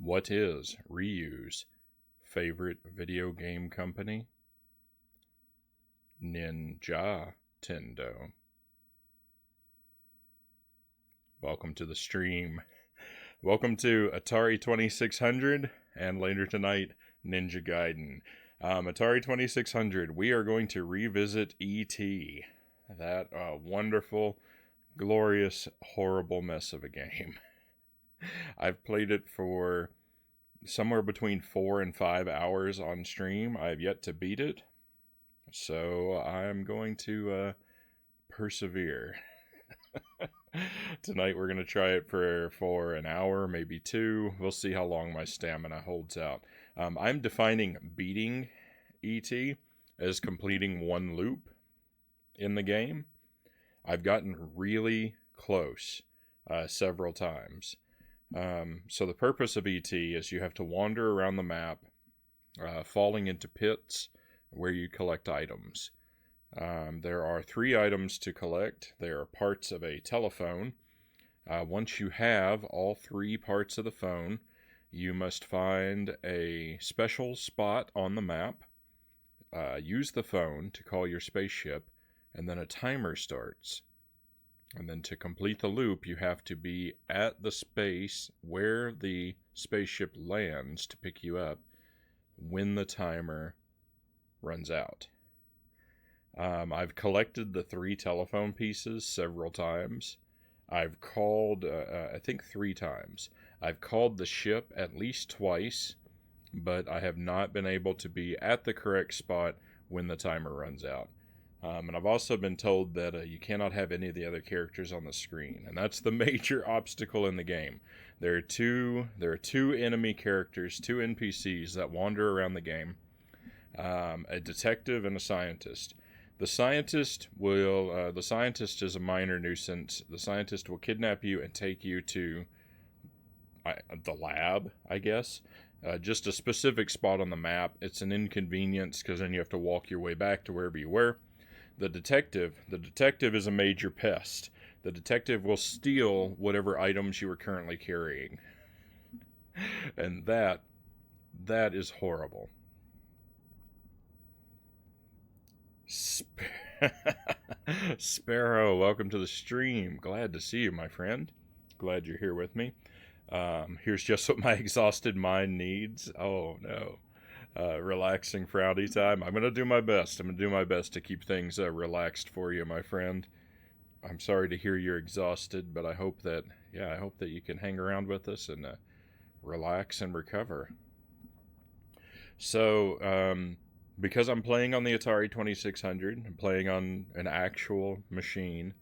What is Ryu's favorite video game company? Ninja Tendo. Welcome to the stream. Welcome to Atari 2600 and later tonight, Ninja Gaiden. Atari 2600, we are going to revisit E.T., that wonderful, glorious, horrible mess of a game. I've played it for somewhere between 4 and 5 hours on stream. I have yet to beat it, so I'm going to persevere. Tonight we're going to try it for an hour, maybe 2. We'll see how long my stamina holds out. I'm defining beating E.T. as completing one loop in the game. I've gotten really close several times. So the purpose of E.T. is you have to wander around the map, falling into pits where you collect items. There are 3 items to collect. They are parts of a telephone. Once you have all 3 parts of the phone, you must find a special spot on the map, use the phone to call your spaceship, and then a timer starts. And then to complete the loop, you have to be at the space where the spaceship lands to pick you up when the timer runs out. I've collected the 3 telephone pieces several times. I've called, I think 3 times. I've called the ship at least twice, but I have not been able to be at the correct spot when the timer runs out. And I've also been told that you cannot have any of the other characters on the screen, and that's the major obstacle in the game. There are two enemy characters, 2 NPCs that wander around the game, a detective and a scientist. The scientist is a minor nuisance. The scientist will kidnap you and take you to the lab, I guess. Just a specific spot on the map. It's an inconvenience because then you have to walk your way back to wherever you were. The detective is a major pest. The detective will steal whatever items you are currently carrying. And that is horrible. Sparrow, welcome to the stream. Glad to see you, my friend. Glad you're here with me. Here's just what my exhausted mind needs. Oh, no. Relaxing Frownie time. I'm going to do my best. I'm going to do my best to keep things relaxed for you, my friend. I'm sorry to hear you're exhausted, but I hope that you can hang around with us and relax and recover. So, because I'm playing on the Atari 2600, I'm playing on an actual machine,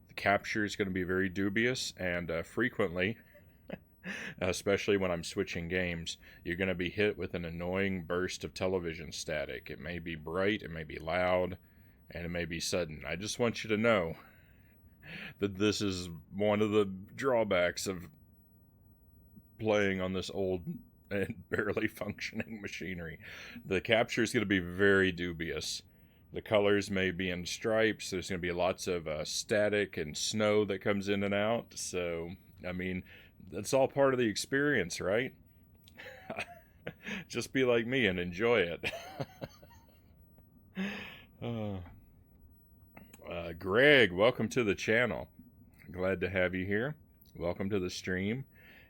the capture is going to be very dubious, and frequently, especially when I'm switching games, you're going to be hit with an annoying burst of television static. It may be bright, it may be loud, and it may be sudden. I just want you to know that this is one of the drawbacks of playing on this old and barely functioning machinery. The capture is going to be very dubious. The colors may be in stripes. There's going to be lots of static and snow that comes in and out. So, I mean, that's all part of the experience, right? Just be like me and enjoy it. Greg, welcome to the channel. Glad to have you here. Welcome to the stream.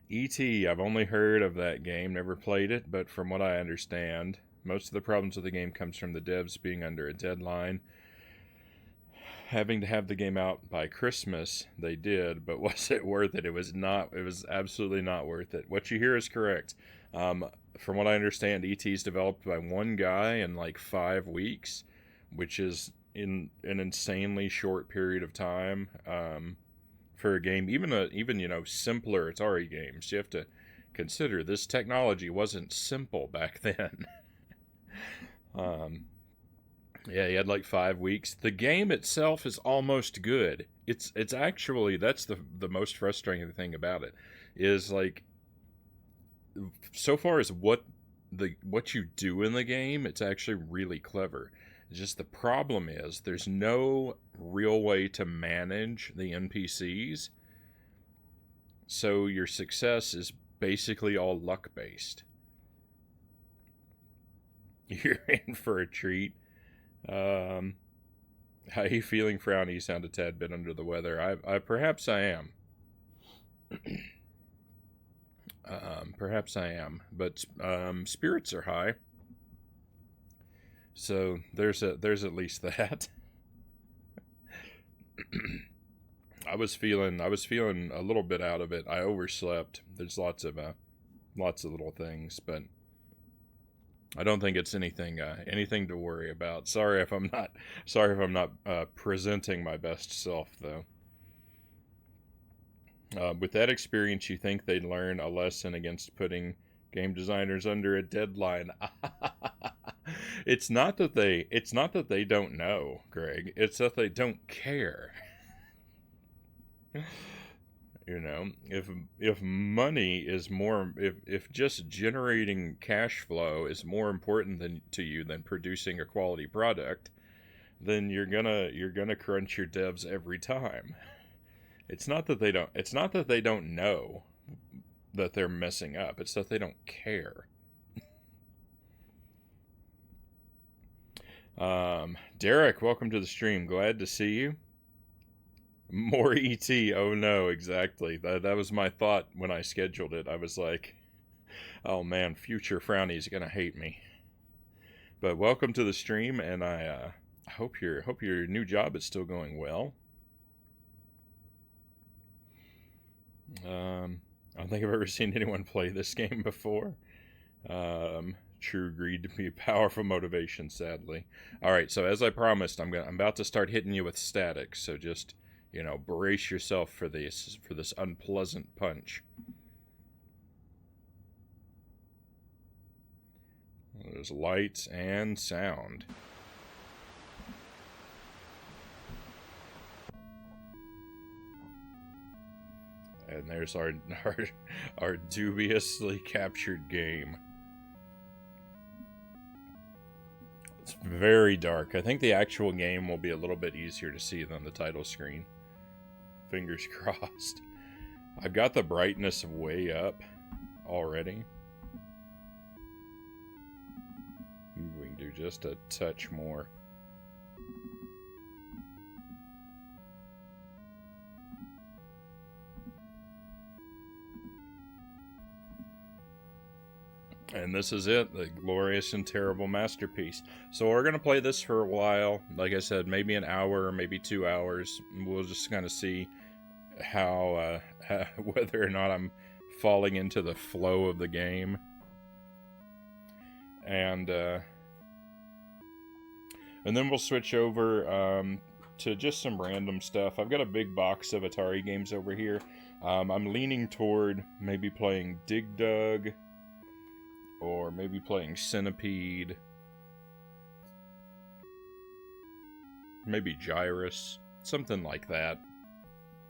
E.T., I've only heard of that game, never played it, but from what I understand, most of the problems with the game comes from the devs being under a deadline. Having to have the game out by Christmas, they did, but was it worth it? It was not. It was absolutely not worth it. What you hear is correct. From what I understand, E.T. is developed by one guy in like 5 weeks, which is in an insanely short period of time. For a game, even simpler Atari games, you have to consider this technology wasn't simple back then. Yeah, he had like 5 weeks. The game itself is almost good. It's actually, that's the most frustrating thing about it, is like, so far as what you do in the game, it's actually really clever. Just the problem is there's no real way to manage the NPCs. So your success is basically all luck-based. You're in for a treat. How you feeling, Frownie? You sound a tad bit under the weather. Perhaps I am. Perhaps I am, but spirits are high. So there's at least that. I was feeling a little bit out of it. I overslept. There's lots of little things, but I don't think it's anything to worry about. Sorry if I'm not presenting my best self though. With that experience, you think they'd learn a lesson against putting game designers under a deadline? It's not that they don't know, Greg. It's that they don't care. You know, if money is more, if just generating cash flow is more important to you than producing a quality product, then you're gonna crunch your devs every time. It's not that they don't know that they're messing up. It's that they don't care. Derek, welcome to the stream. Glad to see you. More ET. Oh no, exactly. That was my thought when I scheduled it. I was like, oh man, future Frownie's gonna hate me. But welcome to the stream, and I hope your new job is still going well. I don't think I've ever seen anyone play this game before. True greed to be a powerful motivation, sadly. Alright, so as I promised, I'm about to start hitting you with static, so just, brace yourself for this unpleasant punch. There's lights and sound. And there's our dubiously captured game. It's very dark. I think the actual game will be a little bit easier to see than the title screen. Fingers crossed. I've got the brightness way up already. We can do just a touch more. And this is it, the glorious and terrible masterpiece. So we're going to play this for a while. Like I said, maybe an hour, maybe 2 hours. We'll just kind of see how whether or not I'm falling into the flow of the game. And then we'll switch over to just some random stuff. I've got a big box of Atari games over here. I'm leaning toward maybe playing Dig Dug, or maybe playing Centipede. Maybe Gyrus. Something like that.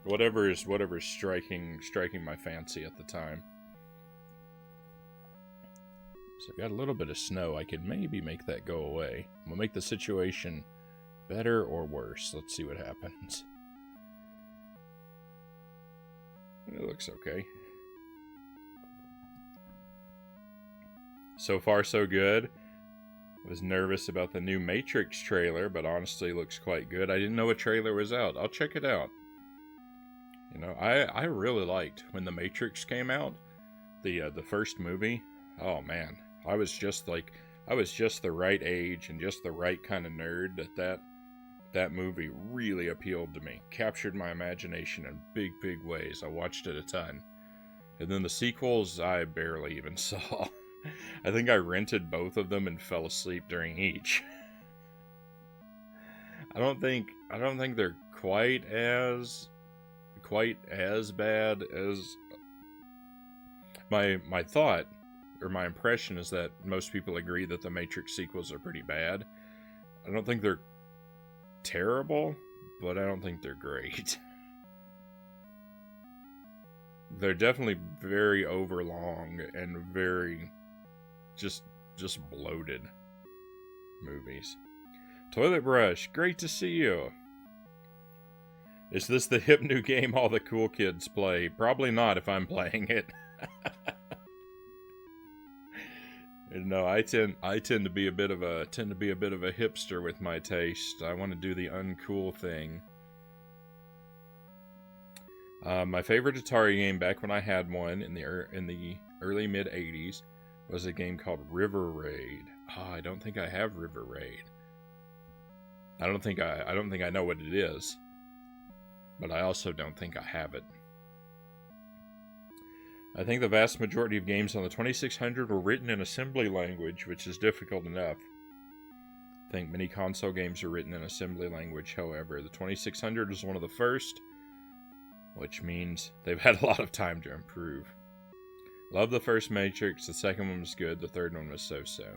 Whatever's striking my fancy at the time. So I've got a little bit of snow. I could maybe make that go away. We'll make the situation better or worse. Let's see what happens. It looks okay. So far, so good. Was nervous about the new Matrix trailer, but honestly looks quite good. I didn't know a trailer was out. I'll check it out. I really liked when the Matrix came out, the first movie. Oh man, I was just the right age and just the right kind of nerd that movie really appealed to me. Captured my imagination in big ways. I watched it a ton. And then the sequels I barely even saw. I think I rented both of them and fell asleep during each. I don't think they're quite as bad as my thought, or my impression is that most people agree that the Matrix sequels are pretty bad. I don't think they're terrible, but I don't think they're great. They're definitely very overlong and very just bloated movies. Toilet Brush, great to see you. Is this the hip new game all the cool kids play? Probably not if I'm playing it. No, I tend to be a bit of a hipster with my taste. I want to do the uncool thing. My favorite Atari game back when I had one in the early mid '80s was a game called River Raid. Oh, I don't think I have River Raid. I don't think I know what it is, but I also don't think I have it. I think the vast majority of games on the 2600 were written in assembly language, which is difficult enough. I think many console games are written in assembly language, however. The 2600 is one of the first, which means they've had a lot of time to improve. Love the first Matrix, the second one was good, the third one was so-so.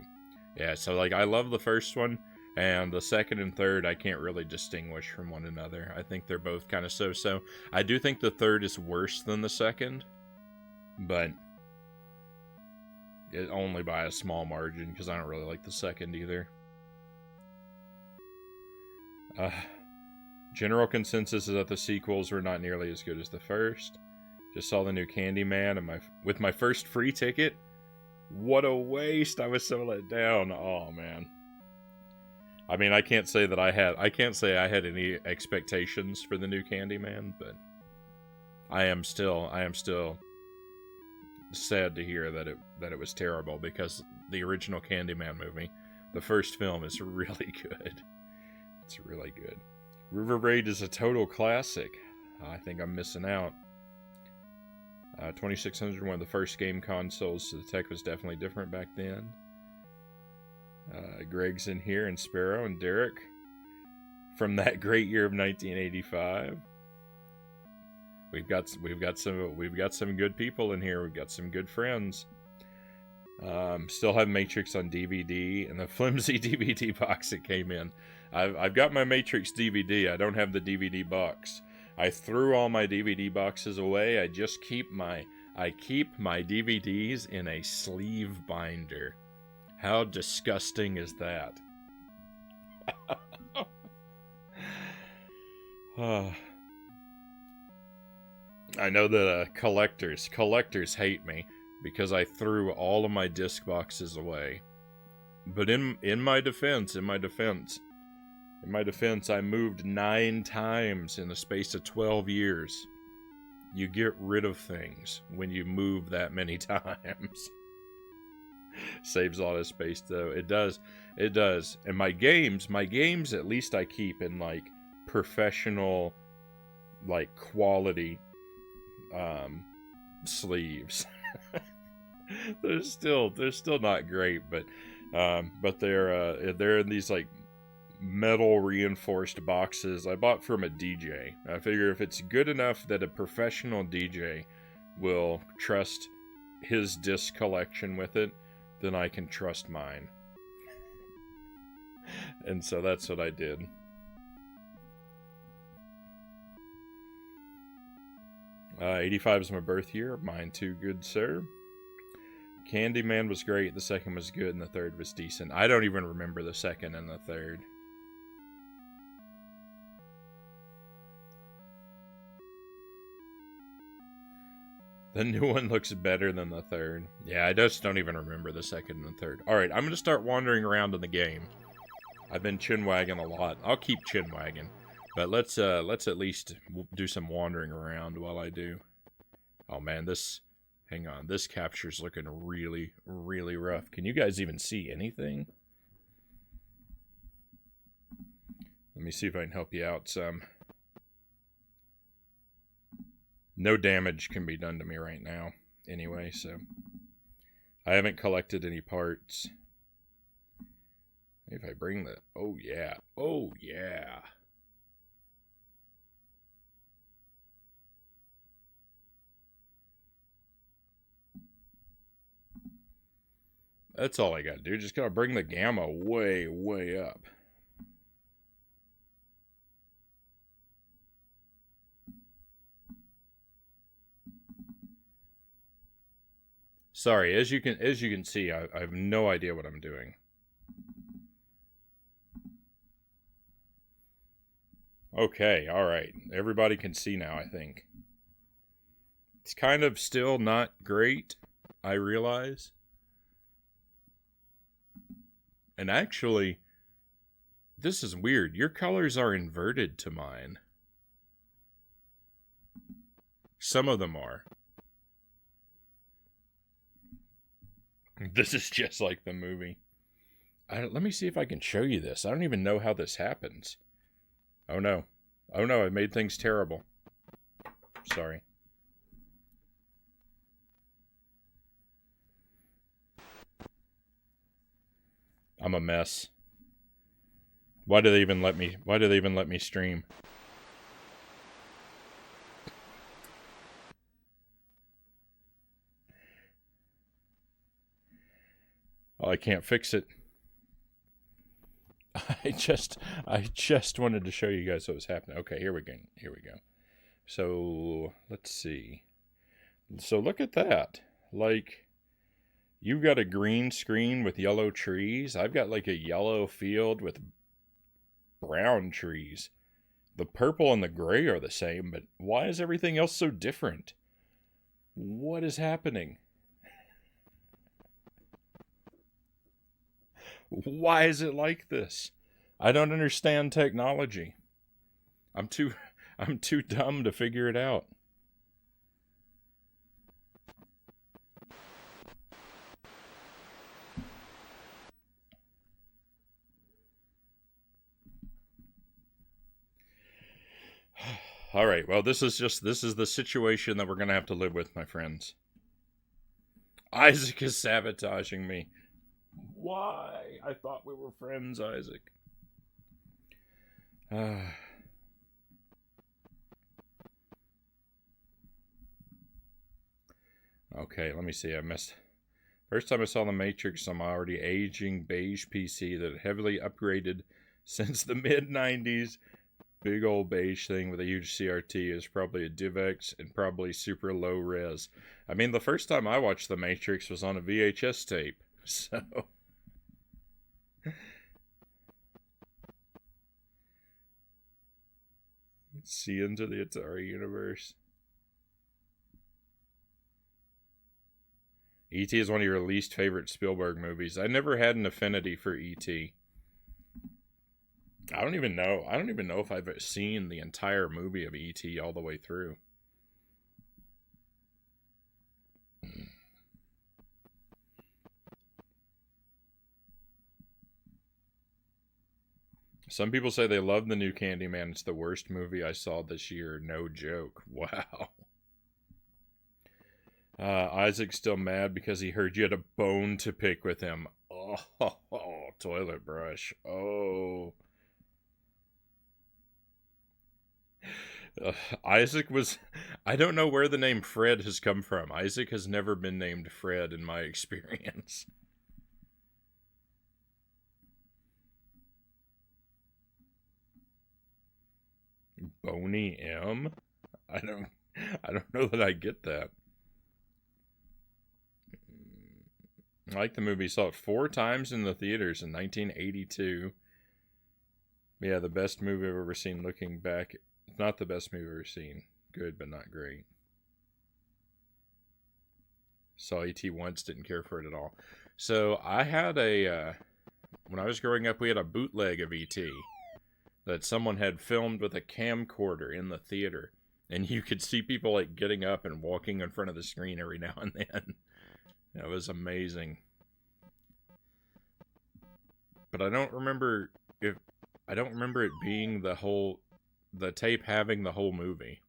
Yeah, so like I love the first one, and the second and third I can't really distinguish from one another. I think they're both kind of so-so. I do think the third is worse than the second, but only by a small margin, because I don't really like the second either. General consensus is that the sequels were not nearly as good as the first. Just saw the new Candyman and with my first free ticket. What a waste! I was so let down. Oh man. I mean, I can't say I had any expectations for the new Candyman, but I am still sad to hear that it was terrible, because the original Candyman movie, the first film, is really good. It's really good. River Raid is a total classic. I think I'm missing out. 2600, one of the first game consoles, so the tech was definitely different back then. Greg's in here, and Sparrow and Derek from that great year of 1985. We've got some good people in here. We've got some good friends. Still have Matrix on DVD and the flimsy DVD box it came in. I've got my Matrix DVD. I don't have the DVD box. I threw all my DVD boxes away. I keep my DVDs in a sleeve binder. How disgusting is that? I know that collectors hate me because I threw all of my disc boxes away. But in my defense, I moved 9 times in the space of 12 years. You get rid of things when you move that many times. Saves a lot of space, though. It does. And my games at least I keep in like professional, like quality sleeves. they're still not great, but they're in these like metal reinforced boxes I bought from a DJ. I figure if it's good enough that a professional DJ will trust his disc collection with it, then I can trust mine. And so that's what I did. '85 is my birth year. Mine too, good sir. Candyman was great, the second was good, and the third was decent. I don't even remember the second and the third. The new one looks better than the third. Yeah, I just don't even remember the second and the third. Alright, I'm going to start wandering around in the game. I've been chin-wagging a lot. I'll keep chin-wagging. But let's at least do some wandering around while I do. Oh man, hang on, this capture's looking really, really rough. Can you guys even see anything? Let me see if I can help you out some. No damage can be done to me right now, anyway, so I haven't collected any parts. If I bring the... Oh, yeah. Oh, yeah. That's all I gotta do. Just gotta bring the gamma way, way up. Sorry, as you can see, I have no idea what I'm doing. Okay, alright. Everybody can see now, I think. It's kind of still not great, I realize. And actually, this is weird. Your colors are inverted to mine. Some of them are. This is just like the movie. Let me see if I can show you this. I don't even know how this happens. Oh no. Oh no, I made things terrible. Sorry. I'm a mess. Why do they even let me stream? Oh, I can't fix it. I just wanted to show you guys what was happening. Okay, here we go. So, let's see. So look at that. Like, you've got a green screen with yellow trees. I've got like a yellow field with brown trees. The purple and the gray are the same, but why is everything else so different? What is happening? Why is it like this? I don't understand technology. I'm too dumb to figure it out. All right, well, this is the situation that we're going to have to live with, my friends. Isaac is sabotaging me. Why? I thought we were friends, Isaac. Okay, let me see. I missed. First time I saw The Matrix, I'm already aging beige PC that heavily upgraded since the mid 90s. Big old beige thing with a huge CRT is probably a DivX and probably super low res. I mean, the first time I watched The Matrix was on a VHS tape, so. See into the Atari universe. E.T. is one of your least favorite Spielberg movies. I never had an affinity for E.T. I don't even know if I've seen the entire movie of E.T. all the way through. Some people say they love the new Candyman. It's the worst movie I saw this year. No joke. Wow. Isaac's still mad because he heard you had a bone to pick with him. Oh, toilet brush. Oh. Isaac was. I don't know where the name Fred has come from. Isaac has never been named Fred in my experience. Boney M? I don't know that I get that. I like the movie. Saw it 4 times in the theaters in 1982. Yeah, the best movie I've ever seen looking back. Not the best movie I've ever seen. Good, but not great. Saw E.T. once, didn't care for it at all. So I had when I was growing up, we had a bootleg of E.T. that someone had filmed with a camcorder in the theater. And you could see people like getting up and walking in front of the screen every now and then. It was amazing. But I don't remember it being the tape having the whole movie.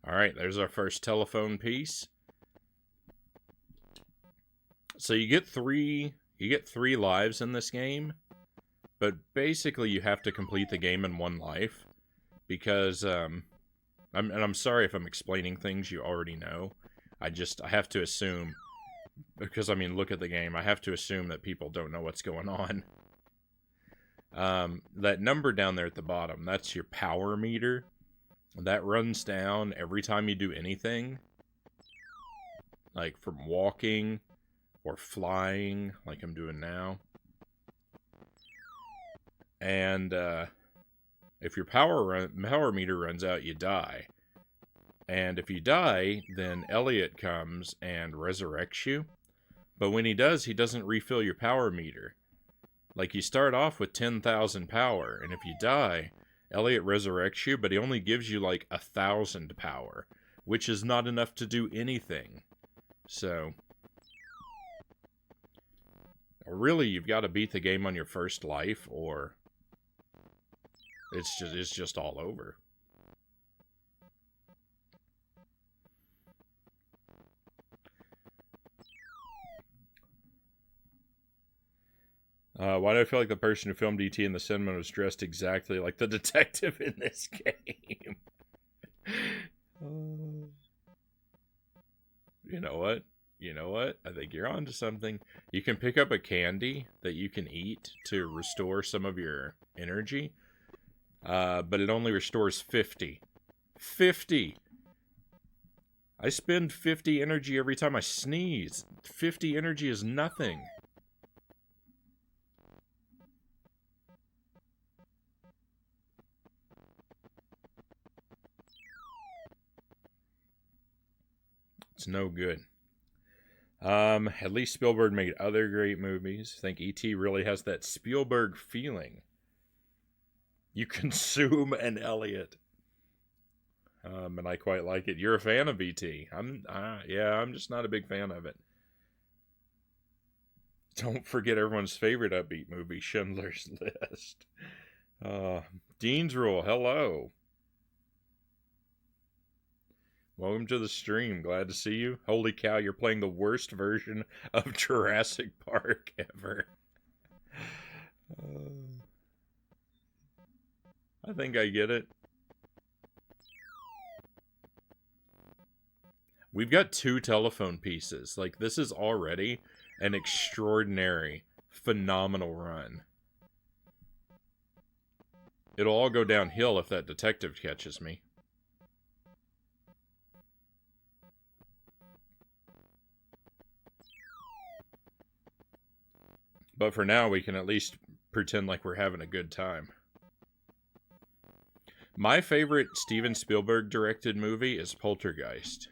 Alright, there's our first telephone piece. So you get three lives in this game, but basically you have to complete the game in 1 life. Because I'm sorry if I'm explaining things you already know. I have to assume, because I mean, look at the game. I have to assume that people don't know what's going on. That number down there at the bottom, that's your power meter. That runs down every time you do anything. Like from walking or flying, like I'm doing now. And if your power meter runs out, you die. And if you die, then Elliot comes and resurrects you. But when he does, he doesn't refill your power meter. Like, you start off with 10,000 power, and if you die, Elliot resurrects you, but he only gives you like 1,000 power, which is not enough to do anything. So, really, you've got to beat the game on your first life, or it's just all over. Why do I feel like the person who filmed ET in the cinema was dressed exactly like the detective in this game? You know what? You know what? I think you're onto something. You can pick up a candy that you can eat to restore some of your energy. But it only restores 50. 50! I spend 50 energy every time I sneeze. 50 energy is nothing. It's no good. At least Spielberg made other great movies. I think E.T. really has that Spielberg feeling. You consume an Elliot. And I quite like it. You're a fan of E.T. I'm just not a big fan of it. Don't forget everyone's favorite upbeat movie, Schindler's List. Dean's Rule, hello. Welcome to the stream. Glad to see you. Holy cow, you're playing the worst version of Jurassic Park ever. I think I get it. We've got 2 telephone pieces. Like, this is already an extraordinary, phenomenal run. It'll all go downhill if that detective catches me. But for now, we can at least pretend like we're having a good time. My favorite Steven Spielberg directed movie is Poltergeist.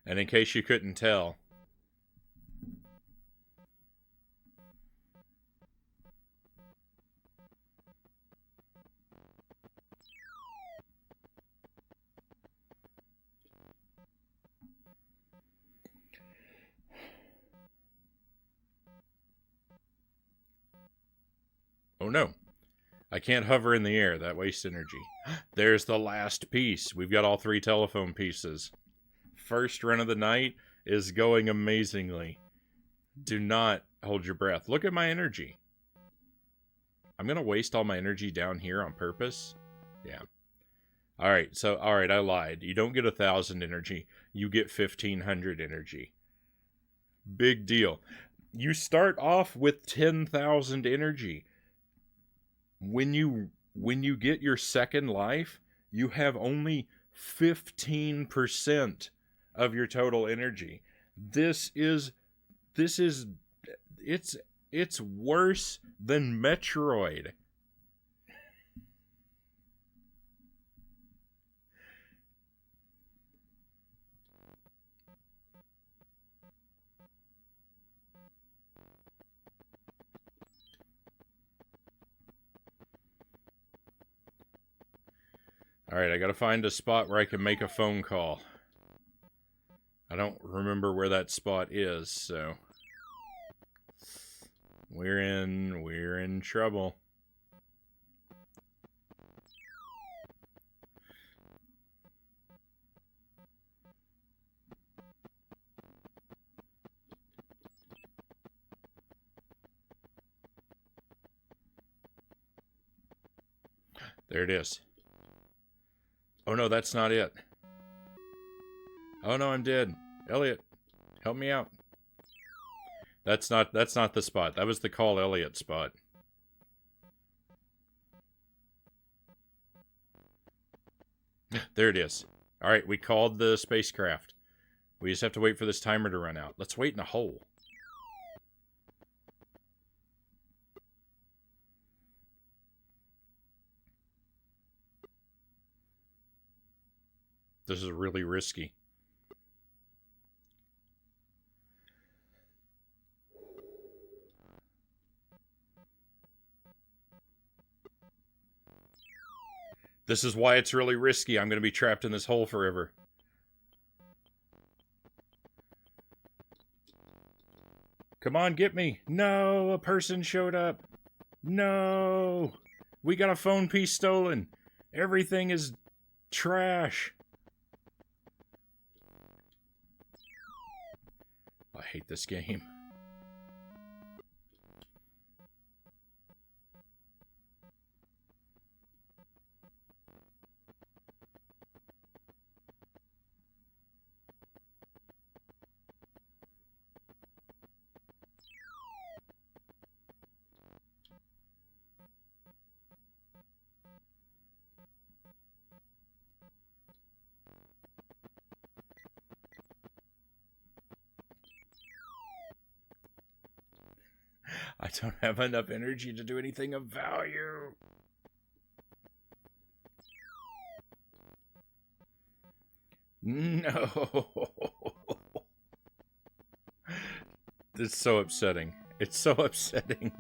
And in case you couldn't tell, oh no, I can't hover in the air. That wastes energy. There's the last piece. We've got all 3 telephone pieces. First run of the night is going amazingly. Do not hold your breath. Look at my energy. I'm going to waste all my energy down here on purpose. Yeah. Alright, I lied. You don't get 1,000 energy. You get 1,500 energy. Big deal. You start off with 10,000 energy. When you get your second life, you have only 15% of your total energy. It's worse than Metroid. Alright, I gotta find a spot where I can make a phone call. I don't remember where that spot is, so we're in trouble. There it is. Oh no, that's not it. Oh no, I'm dead. Elliot, help me out. That's not the spot. That was the call Elliot spot. There it is. Alright, we called the spacecraft. We just have to wait for this timer to run out. Let's wait in a hole. This is really risky. This is why it's really risky. I'm going to be trapped in this hole forever. Come on, get me. No, a person showed up. No. We got a phone piece stolen. Everything is trash. I hate this game. I don't have enough energy to do anything of value. No. It's so upsetting. It's so upsetting.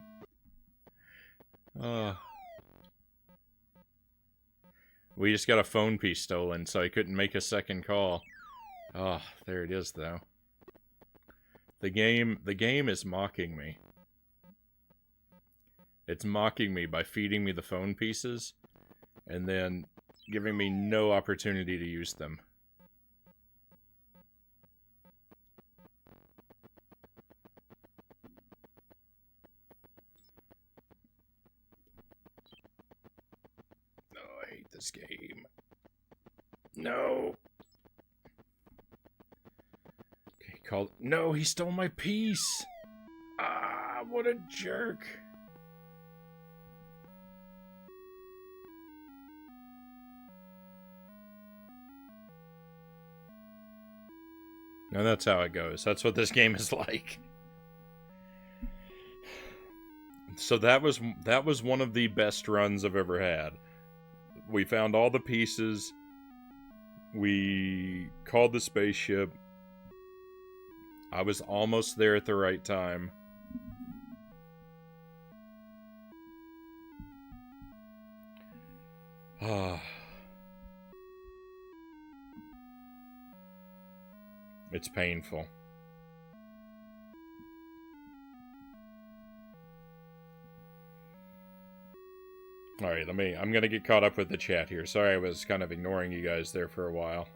We just got a phone piece stolen, so I couldn't make a second call. Oh, there it is, though. The game is mocking me. It's mocking me by feeding me the phone pieces, and then giving me no opportunity to use them. Oh, I hate this game. No! Okay, called. No, he stole my piece! Ah, what a jerk! And that's how it goes. That's what this game is like. So that was one of the best runs I've ever had. We found all the pieces. We called the spaceship. I was almost there at the right time. It's painful. Alright, I'm gonna get caught up with the chat here. Sorry I was kind of ignoring you guys there for a while.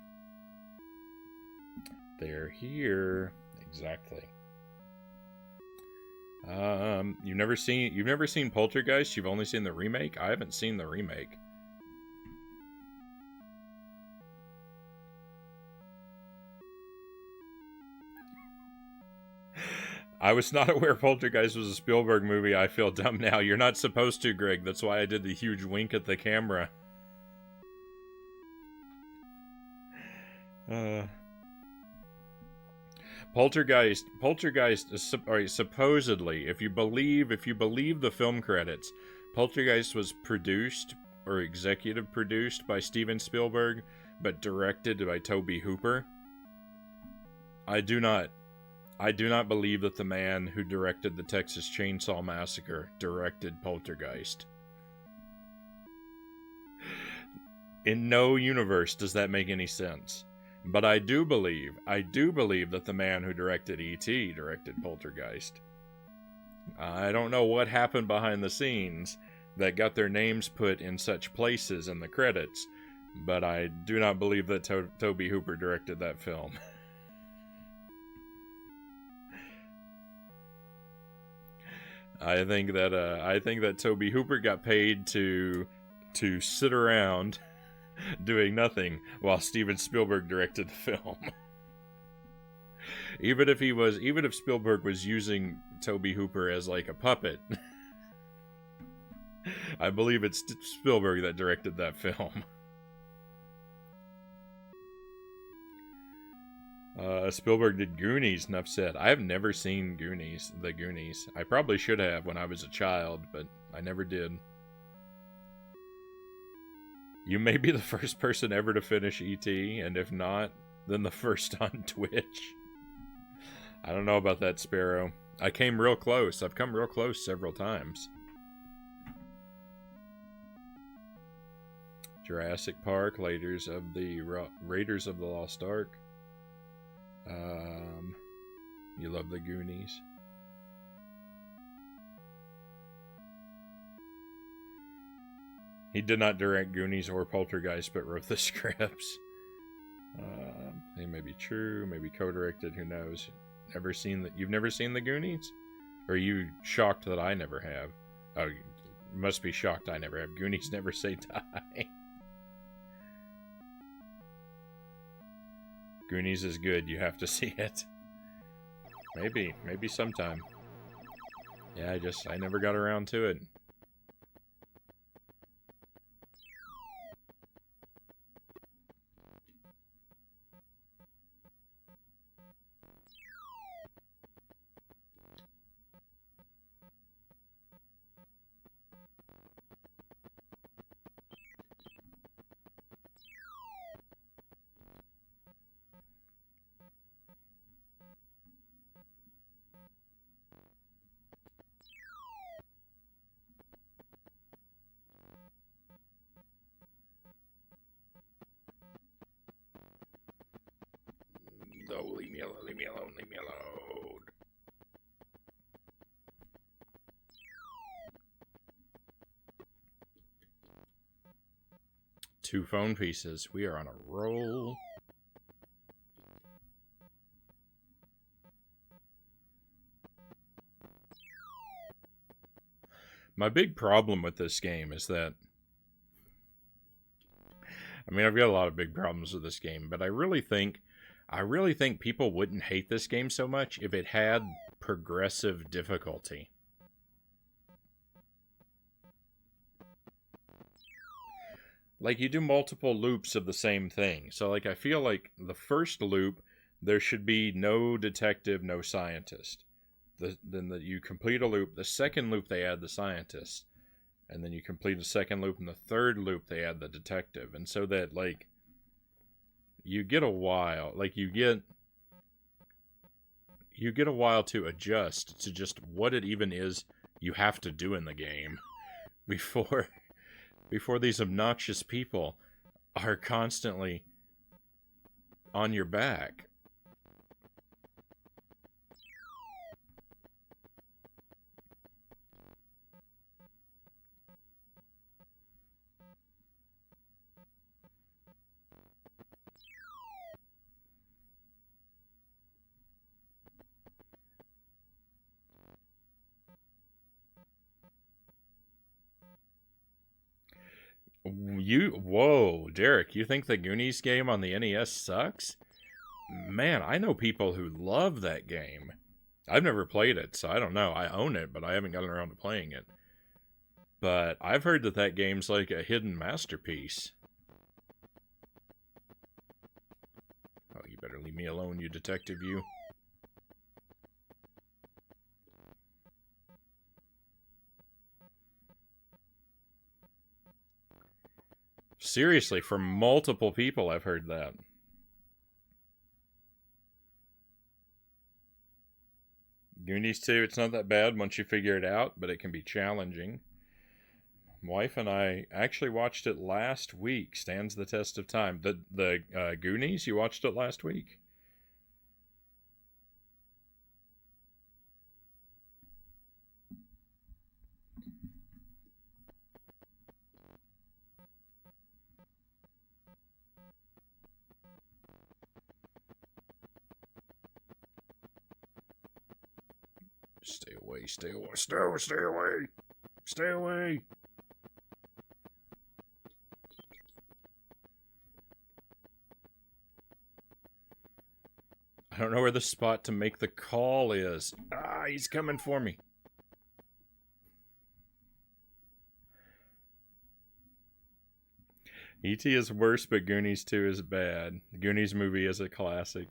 They're here. Exactly. You've never seen Poltergeist? You've only seen the remake? I haven't seen the remake. I was not aware Poltergeist was a Spielberg movie. I feel dumb now. You're not supposed to, Greg. That's why I did the huge wink at the camera. Poltergeist is, supposedly, if you believe the film credits, Poltergeist was produced or executive produced by Steven Spielberg, but directed by Tobe Hooper. I do not believe that the man who directed the Texas Chainsaw Massacre directed Poltergeist. In no universe does that make any sense. But I do believe that the man who directed E.T. directed Poltergeist. I don't know what happened behind the scenes that got their names put in such places in the credits, but I do not believe that Tobe Hooper directed that film. I think that Tobe Hooper got paid to sit around doing nothing while Steven Spielberg directed the film. Even if Spielberg was using Tobe Hooper as like a puppet, I believe it's Spielberg that directed that film. Spielberg did Goonies, enough said. I have never seen Goonies, the Goonies. I probably should have when I was a child, but I never did. You may be the first person ever to finish E.T., and if not, then the first on Twitch. I don't know about that, Sparrow. I came real close. I've come real close several times. Jurassic Park, Raiders of the Lost Ark. You love the Goonies. He did not direct Goonies or Poltergeist, but wrote the scripts. They may be true, maybe co-directed. Who knows? You've never seen the Goonies? Or are you shocked that I never have? Oh, you must be shocked I never have. Goonies never say die. Goonies is good. You have to see it. Maybe sometime. Yeah, I never got around to it. No, leave me alone, leave me alone, leave me alone. Two phone pieces. We are on a roll. My big problem with this game is that... I mean, I've got a lot of big problems with this game, but I really think people wouldn't hate this game so much if it had progressive difficulty. Like, you do multiple loops of the same thing. So, like, I feel like the first loop, there should be no detective, no scientist. Then you complete a loop. The second loop, they add the scientist. And then you complete the second loop. And the third loop, they add the detective. And so that, like... you get a while, you get a while to adjust to just what it even is you have to do in the game before these obnoxious people are constantly on your back. Whoa, Derek, you think the Goonies game on the NES sucks? Man, I know people who love that game. I've never played it, so I don't know. I own it, but I haven't gotten around to playing it. But I've heard that game's like a hidden masterpiece. Oh, you better leave me alone, you detective, you. Seriously, from multiple people I've heard that. Goonies 2, it's not that bad once you figure it out, but it can be challenging. My wife and I actually watched it last week. Stands the test of time. The Goonies, you watched it last week? Stay away, stay away, stay away, stay away, stay away. I don't know where the spot to make the call is. Ah, he's coming for me. E.T. is worse, but Goonies 2 is bad. The Goonies movie is a classic.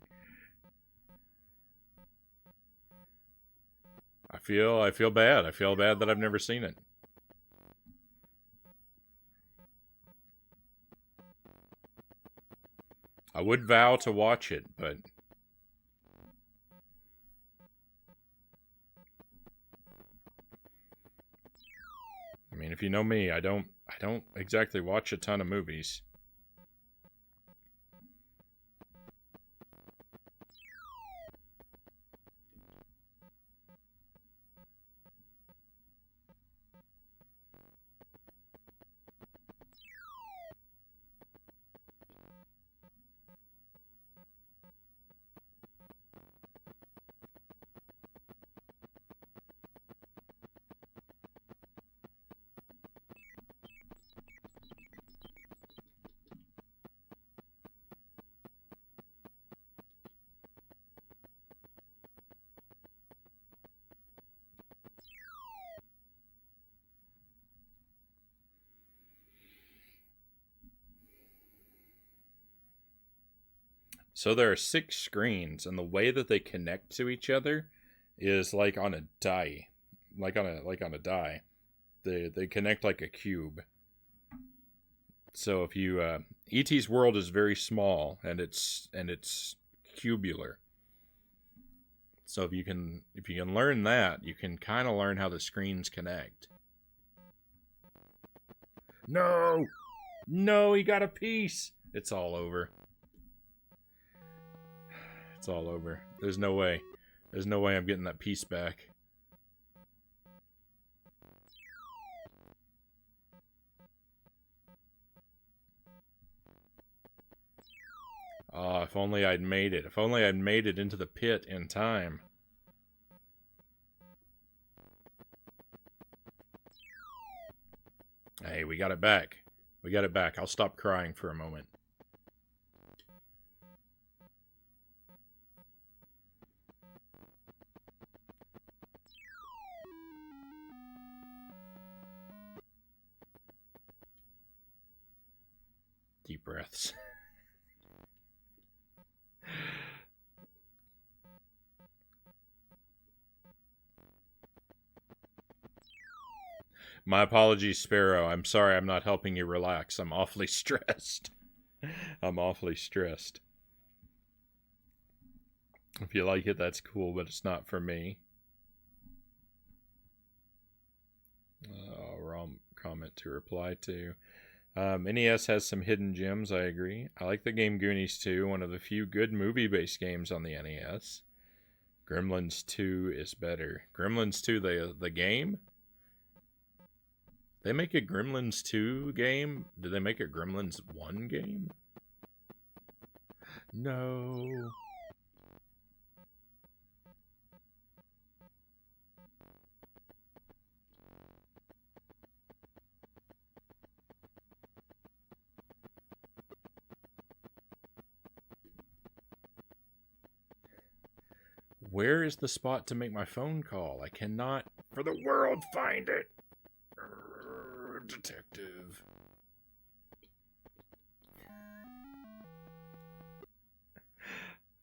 I feel bad. I feel bad that I've never seen it. I would vow to watch it, but I mean, if you know me, I don't exactly watch a ton of movies. So there are 6 screens, and the way that they connect to each other is like on a die, like on a die. They connect like a cube. So if you ET's world is very small, and it's cubular. So if you can learn that, you can kind of learn how the screens connect. No, no, he got a piece. It's all over. It's all over. There's no way. There's no way I'm getting that piece back. Oh, if only I'd made it. If only I'd made it into the pit in time. Hey, we got it back. We got it back. I'll stop crying for a moment. Deep breaths. My apologies, Sparrow. I'm sorry I'm not helping you relax. I'm awfully stressed. I'm awfully stressed. If you like it, that's cool, but it's not for me. Wrong comment to reply to. NES has some hidden gems, I agree. I like the game Goonies 2, one of the few good movie-based games on the NES. Gremlins 2 is better. Gremlins 2, the game? They make a Gremlins 2 game? Did they make a Gremlins 1 game? No. Where is the spot to make my phone call? I cannot, for the world, find it. Detective.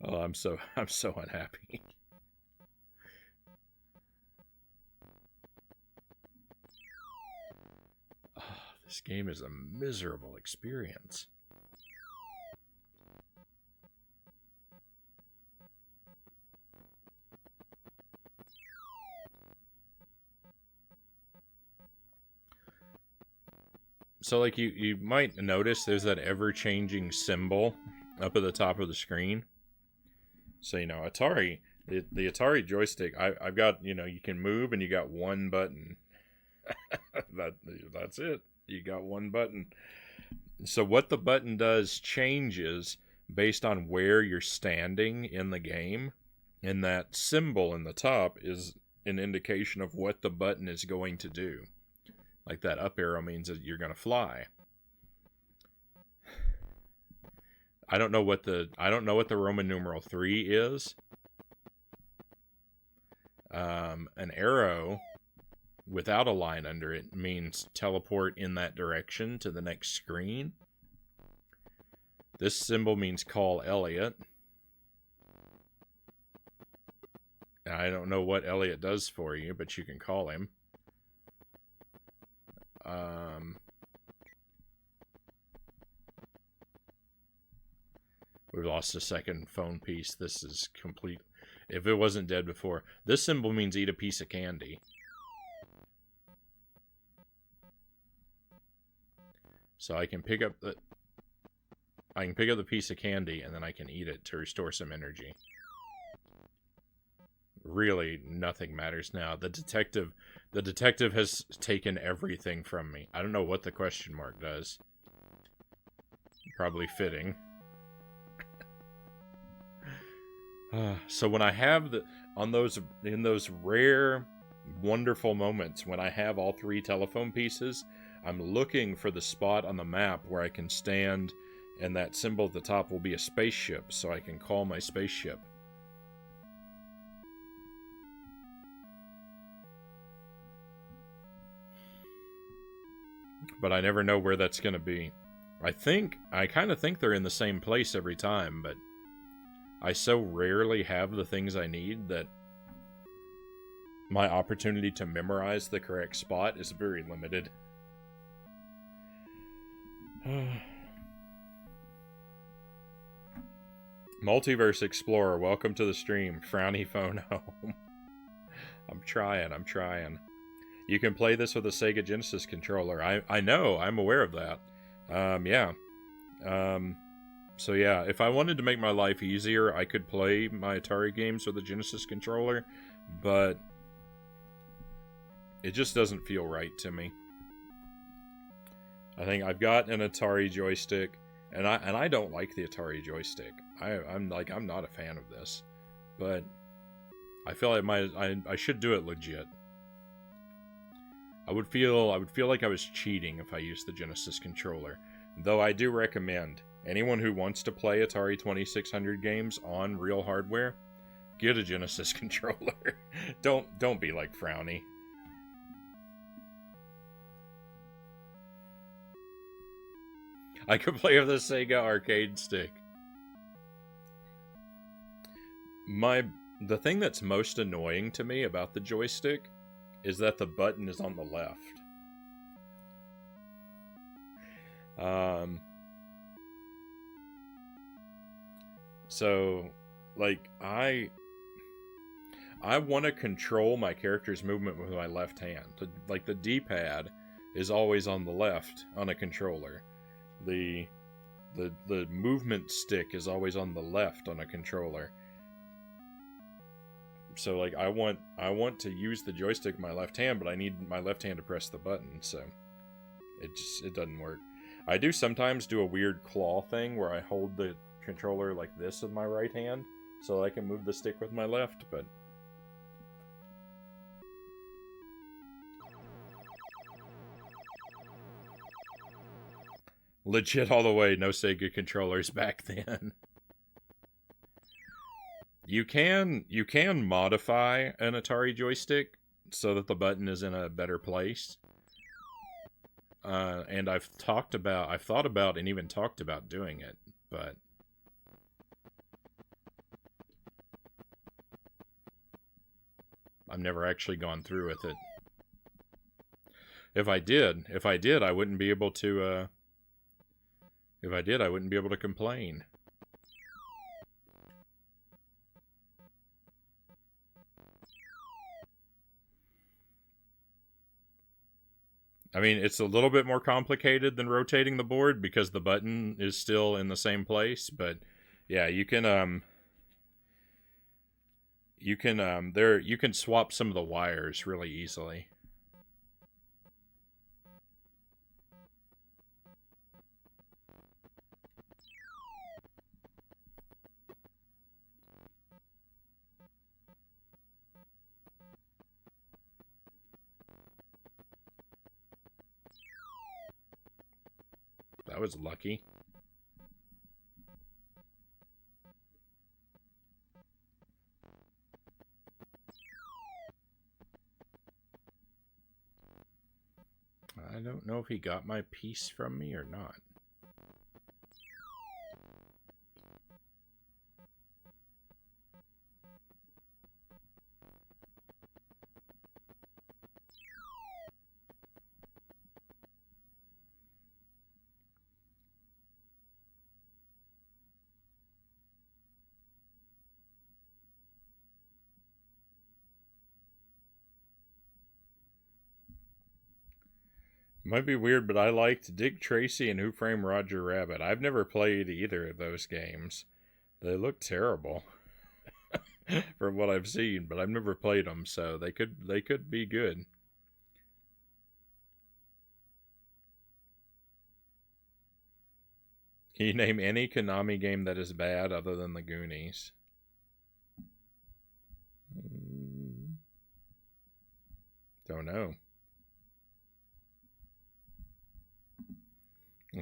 Oh, I'm so unhappy. Oh, this game is a miserable experience. So, like, you might notice there's that ever-changing symbol up at the top of the screen. So, Atari, the Atari joystick, I've got, you can move and you got one button. That's it. You got one button. So what the button does changes based on where you're standing in the game. And that symbol in the top is an indication of what the button is going to do. Like that up arrow means that you're going to fly. I don't know what the Roman numeral 3 is. An arrow without a line under it means teleport in that direction to the next screen. This symbol means call Elliot. I don't know what Elliot does for you, but you can call him. We've lost a second phone piece. This is complete. If it wasn't dead before. This symbol means eat a piece of candy. So I can pick up the piece of candy and then I can eat it to restore some energy. Really, nothing matters now. The detective has taken everything from me. I don't know what the question mark does. Probably fitting. So when I have in those rare, wonderful moments when I have all 3 telephone pieces, I'm looking for the spot on the map where I can stand, and that symbol at the top will be a spaceship, so I can call my spaceship. But I never know where that's going to be. I kind of think they're in the same place every time, but I so rarely have the things I need that my opportunity to memorize the correct spot is very limited. Multiverse Explorer, welcome to the stream. Frownie phone home. I'm trying. You can play this with a Sega Genesis controller. I know, I'm aware of that. Yeah. So yeah, if I wanted to make my life easier, I could play my Atari games with a Genesis controller, but it just doesn't feel right to me. I think I've got an Atari joystick, and I don't like the Atari joystick. I'm not a fan of this, but I feel I should do it legit. I would feel like I was cheating if I used the Genesis controller, though I do recommend anyone who wants to play Atari 2600 games on real hardware, get a Genesis controller. Don't be like Frownie. I could play with a Sega arcade stick. The thing that's most annoying to me about the joystick is that the button is on the left. So, like, I want to control my character's movement with my left hand. Like, the D-pad is always on the left on a controller. The movement stick is always on the left on a controller. So, like, I want to use the joystick with my left hand, but I need my left hand to press the button, so it doesn't work. I do sometimes do a weird claw thing where I hold the controller like this with my right hand so I can move the stick with my left, but legit all the way, no Sega controllers back then. You can modify an Atari joystick so that the button is in a better place. And I've thought about and even talked about doing it, but I've never actually gone through with it. If I did, I wouldn't be able to, if I did, I wouldn't be able to complain. I mean, it's a little bit more complicated than rotating the board because the button is still in the same place, but yeah, you can swap some of the wires really easily. That was lucky. I don't know if he got my piece from me or not. might be weird, but I liked Dick Tracy and Who Framed Roger Rabbit. I've never played either of those games. They look terrible from what I've seen, but I've never played them, so they could be good. Can you name any Konami game that is bad other than the Goonies? Don't know.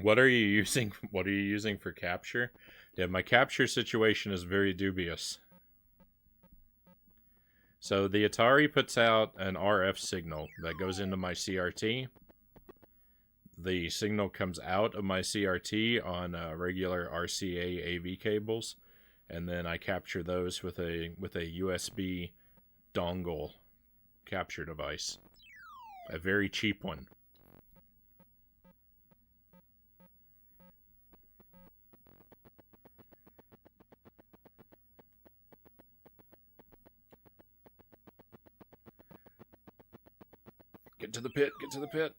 What are you using? What are you using for capture? Yeah, my capture situation is very dubious. So the Atari puts out an RF signal that goes into my CRT. The signal comes out of my CRT on regular RCA AV cables, and then I capture those with a USB dongle capture device, a very cheap one. Get to the pit, get to the pit.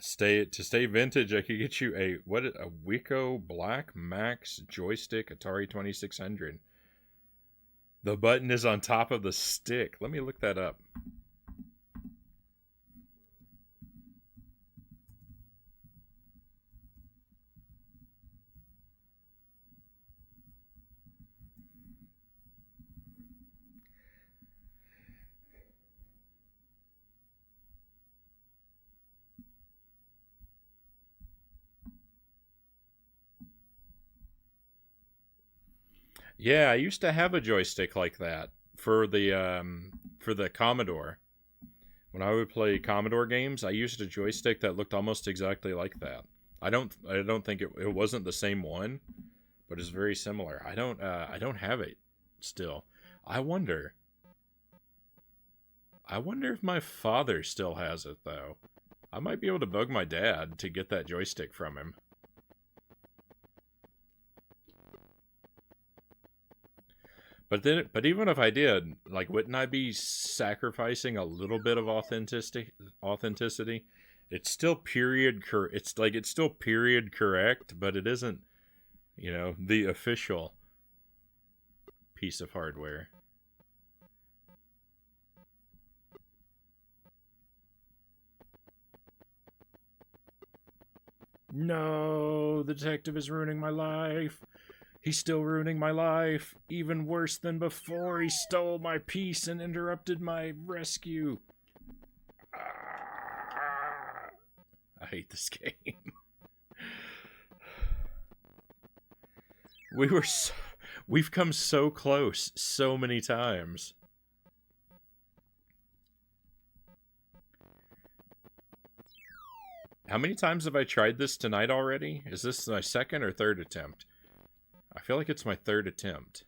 Stay vintage, I could get you a Wico Black Max joystick Atari 2600. The button is on top of the stick. Let me look that up. Yeah, I used to have a joystick like that for the Commodore. When I would play Commodore games, I used a joystick that looked almost exactly like that. I don't think it wasn't the same one, but it's very similar. I don't have it still. I wonder. I wonder if my father still has it though. I might be able to bug my dad to get that joystick from him. But even if I did, like, wouldn't I be sacrificing a little bit of authenticity? Authenticity. It's still it's still period correct, but it isn't, the official piece of hardware. No, the detective is ruining my life. He's still ruining my life. Even worse than before. He stole my peace and interrupted my rescue. I hate this game. We've come so close so many times. How many times have I tried this tonight already? Is this my second or third attempt? I feel like it's my third attempt.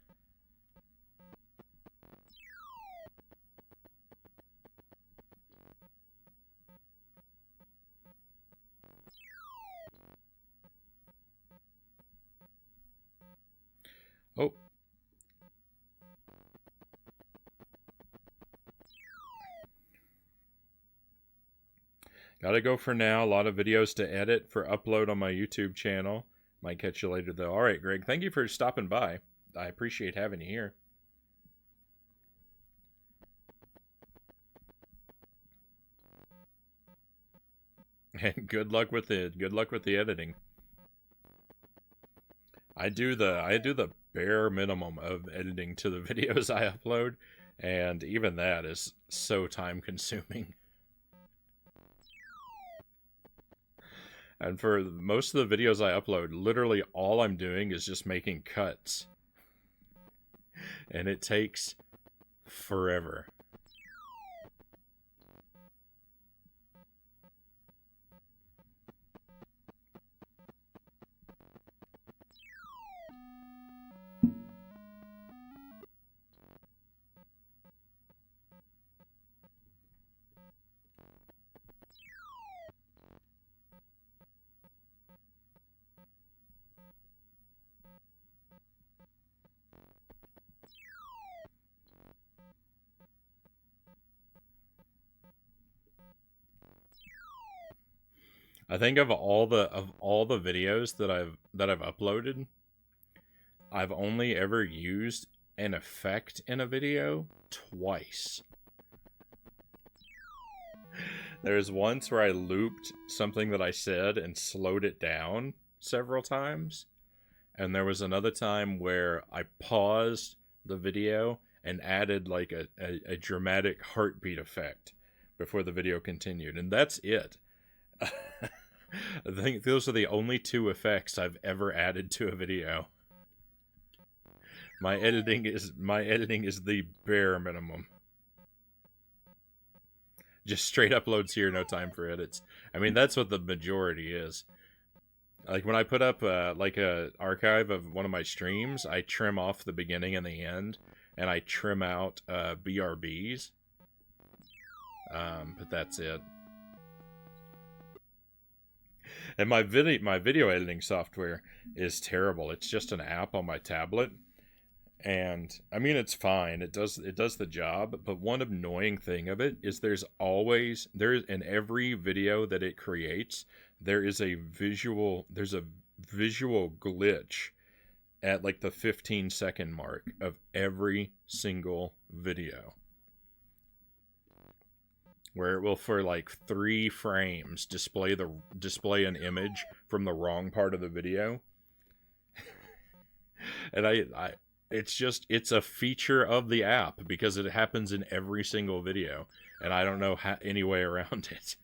Oh. Gotta go for now. A lot of videos to edit for upload on my YouTube channel. Might catch you later, though. All right, Greg. Thank you for stopping by. I appreciate having you here. And good luck with the editing. I do the bare minimum of editing to the videos I upload, and even that is so time consuming. And for most of the videos I upload, literally all I'm doing is just making cuts. And it takes forever. I think of all the videos that I've uploaded, I've only ever used an effect in a video twice. There's once where I looped something that I said and slowed it down several times. And there was another time where I paused the video and added like a dramatic heartbeat effect before the video continued. And that's it. I think those are the only two effects I've ever added to a video. My editing is the bare minimum. Just straight uploads here, no time for edits. I mean, that's what the majority is. Like when I put up like a archive of one of my streams, I trim off the beginning and the end, and I trim out BRBs. But that's it. And my video editing software is terrible. It's just an app on my tablet. And I mean, it's fine. It does the job. But one annoying thing of it is there's in every video that it creates, there's a visual glitch at like the 15-second mark of every single video, where it will for like 3 frames display an image from the wrong part of the video. And it's a feature of the app because it happens in every single video, and I don't know any way around it.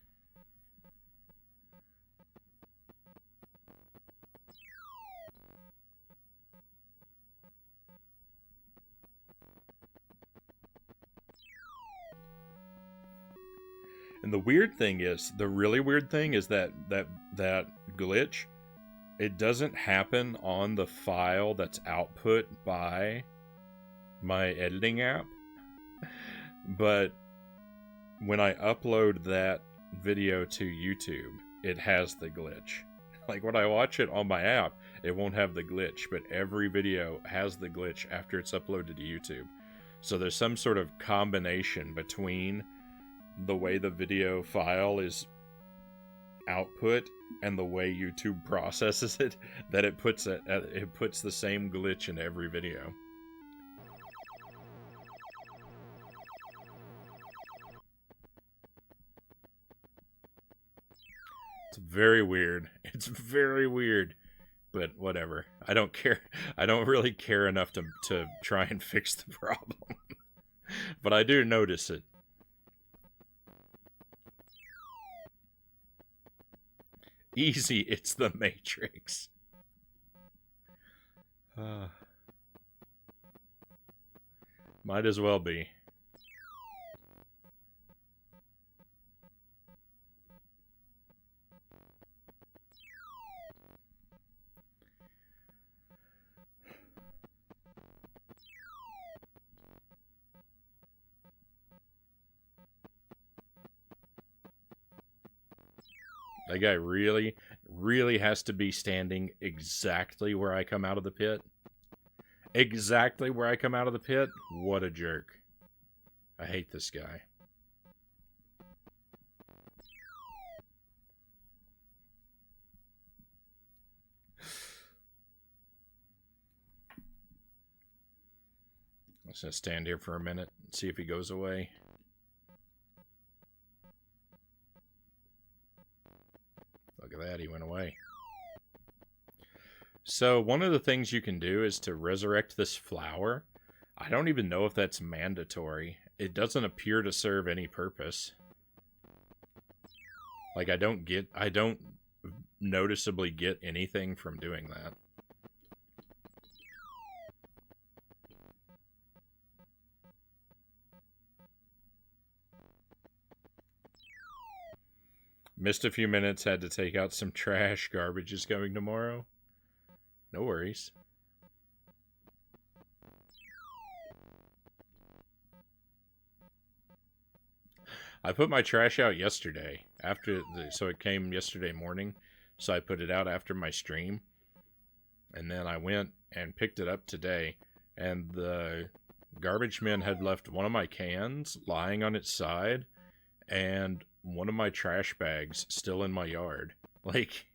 And the really weird thing is that glitch, it doesn't happen on the file that's output by my editing app. But when I upload that video to YouTube, it has the glitch. Like when I watch it on my app, it won't have the glitch, but every video has the glitch after it's uploaded to YouTube. So there's some sort of combination between the way the video file is output and the way YouTube processes it, that it puts the same glitch in every video. It's very weird. It's very weird, but whatever. I don't care. I don't really care enough to try and fix the problem. But I do notice it. Easy, it's the Matrix. Might as well be. That guy really, really has to be standing exactly where I come out of the pit. Exactly where I come out of the pit? What a jerk. I hate this guy. I'm just gonna stand here for a minute and see if he goes away. Look at that, he went away. So one of the things you can do is to resurrect this flower. I don't even know if that's mandatory. It doesn't appear to serve any purpose. Like I don't noticeably get anything from doing that. Missed a few minutes, had to take out some trash. Garbage is coming tomorrow. No worries. I put my trash out yesterday, so it came yesterday morning, so I put it out after my stream. And then I went and picked it up today, and the garbage men had left one of my cans lying on its side, and one of my trash bags still in my yard. Like,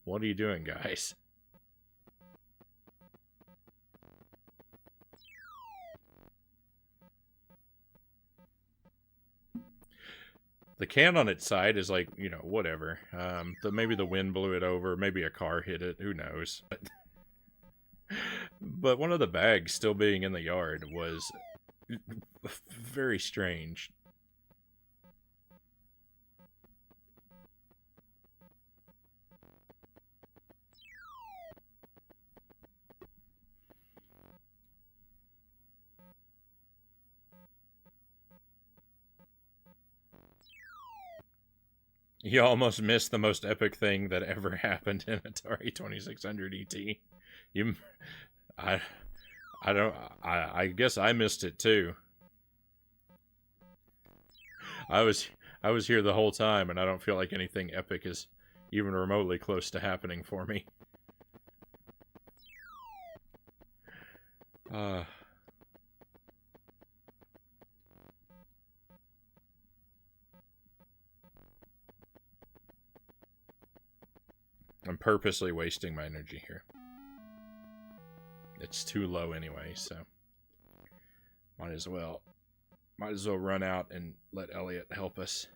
what are you doing, guys? The can on its side is like, whatever. Maybe the wind blew it over. Maybe a car hit it. Who knows? But one of the bags still being in the yard was very strange. You almost missed the most epic thing that ever happened in Atari 2600 ET. You, I, I don't. I guess I missed it too. I was I was here the whole time, and I don't feel like anything epic is even remotely close to happening for me. Uh, I'm purposely wasting my energy here. It's too low anyway, so might as well run out and let Elliot help us.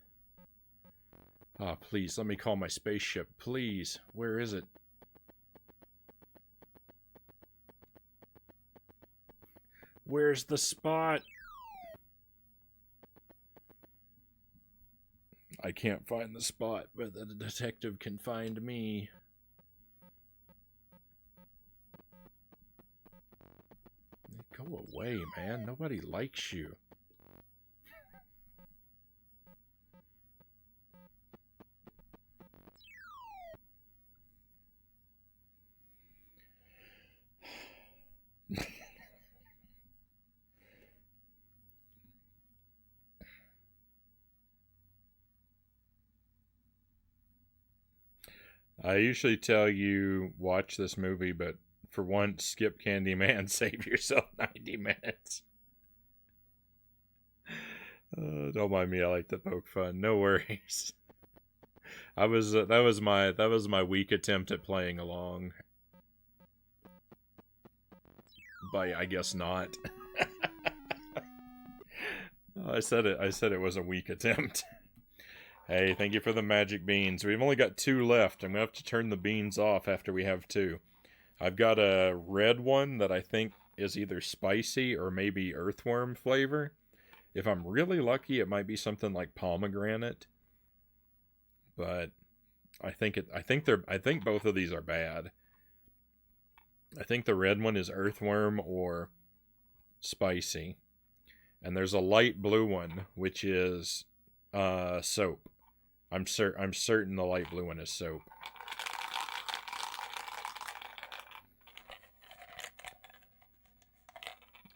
Ah, please, let me call my spaceship. Please. Where is it? Where's the spot? I can't find the spot, but the detective can find me. Go away, man. Nobody likes you. I usually tell you watch this movie, but for once, skip Candyman. Save yourself 90 minutes. Don't mind me. I like to poke fun. No worries. I was that was my weak attempt at playing along. But I guess not. I said it was a weak attempt. Hey, thank you for the magic beans. We've only got 2 left. I'm going to have to turn the beans off after we have 2. I've got a red one that I think is either spicy or maybe earthworm flavor. If I'm really lucky, it might be something like pomegranate. But I think both of these are bad. I think the red one is earthworm or spicy. And there's a light blue one which is soap. I'm certain the light blue one is soap.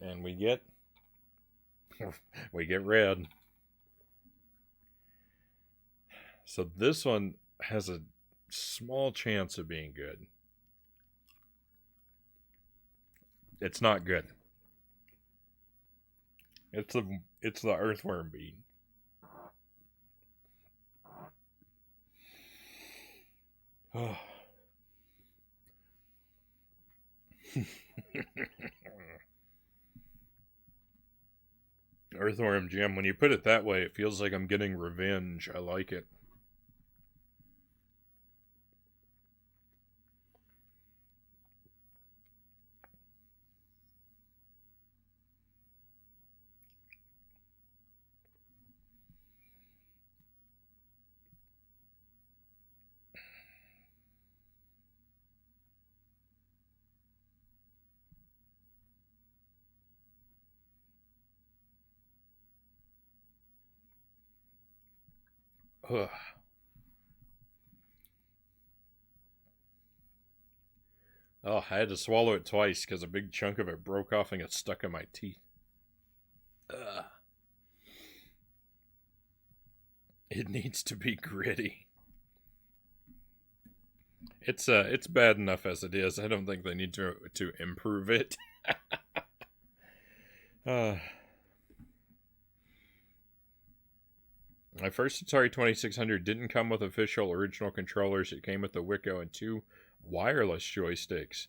And we get red. So this one has a small chance of being good. It's not good. It's the earthworm bean. Earthworm Jim, when you put it that way, it feels like I'm getting revenge. I like it. Ugh. Oh, I had to swallow it twice because a big chunk of it broke off and got stuck in my teeth. Ugh. It needs to be gritty. It's bad enough as it is. I don't think they need to improve it. uh, My first Atari 2600 didn't come with official original controllers. It came with the Wiko and two wireless joysticks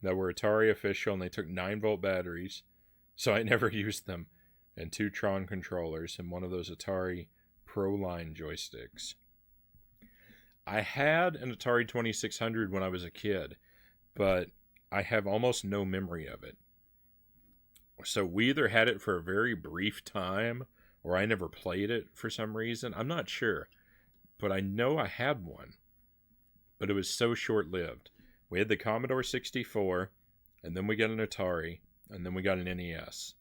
that were Atari official, and they took 9-volt batteries, so I never used them, and two Tron controllers and one of those Atari Pro Line joysticks. I had an Atari 2600 when I was a kid, but I have almost no memory of it. So we either had it for a very brief time or I never played it for some reason. I'm not sure, but I know I had one, but it was so short lived. We had the Commodore 64, and then we got an Atari, and then we got an NES.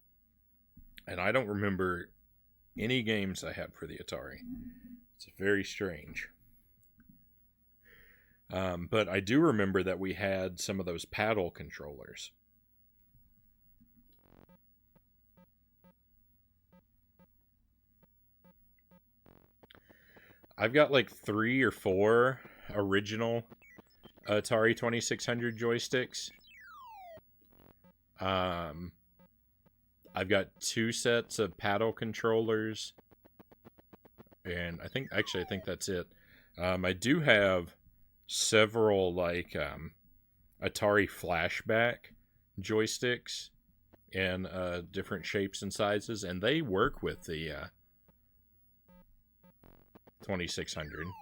And I don't remember any games I had for the Atari. It's very strange. But I do remember that we had some of those paddle controllers. I've got like 3 or 4 original Atari 2600 joysticks. I've got 2 sets of paddle controllers, and I think that's it. I do have several like Atari Flashback joysticks in different shapes and sizes, and they work with the 2600,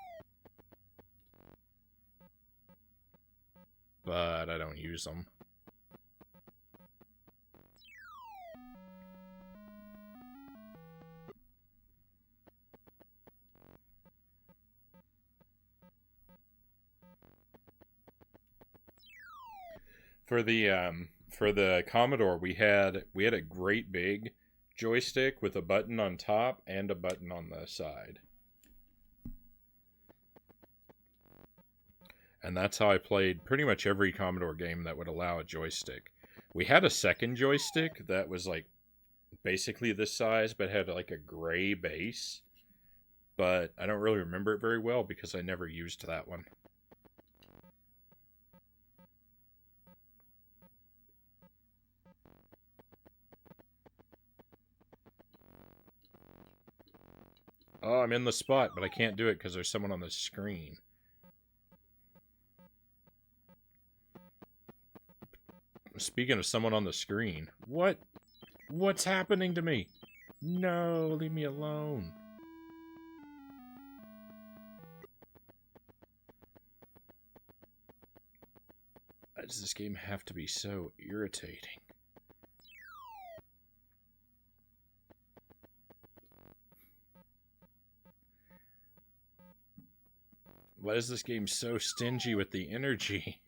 but I don't use them. For the Commodore, we had a great big joystick with a button on top and a button on the side. And that's how I played pretty much every Commodore game that would allow a joystick. We had a second joystick that was like basically this size but had like a gray base. But I don't really remember it very well because I never used that one. Oh, I'm in the spot, but I can't do it because there's someone on the screen. Speaking of someone on the screen, what's happening to me? No, leave me alone. Why does this game have to be so irritating? Why is this game so stingy with the energy?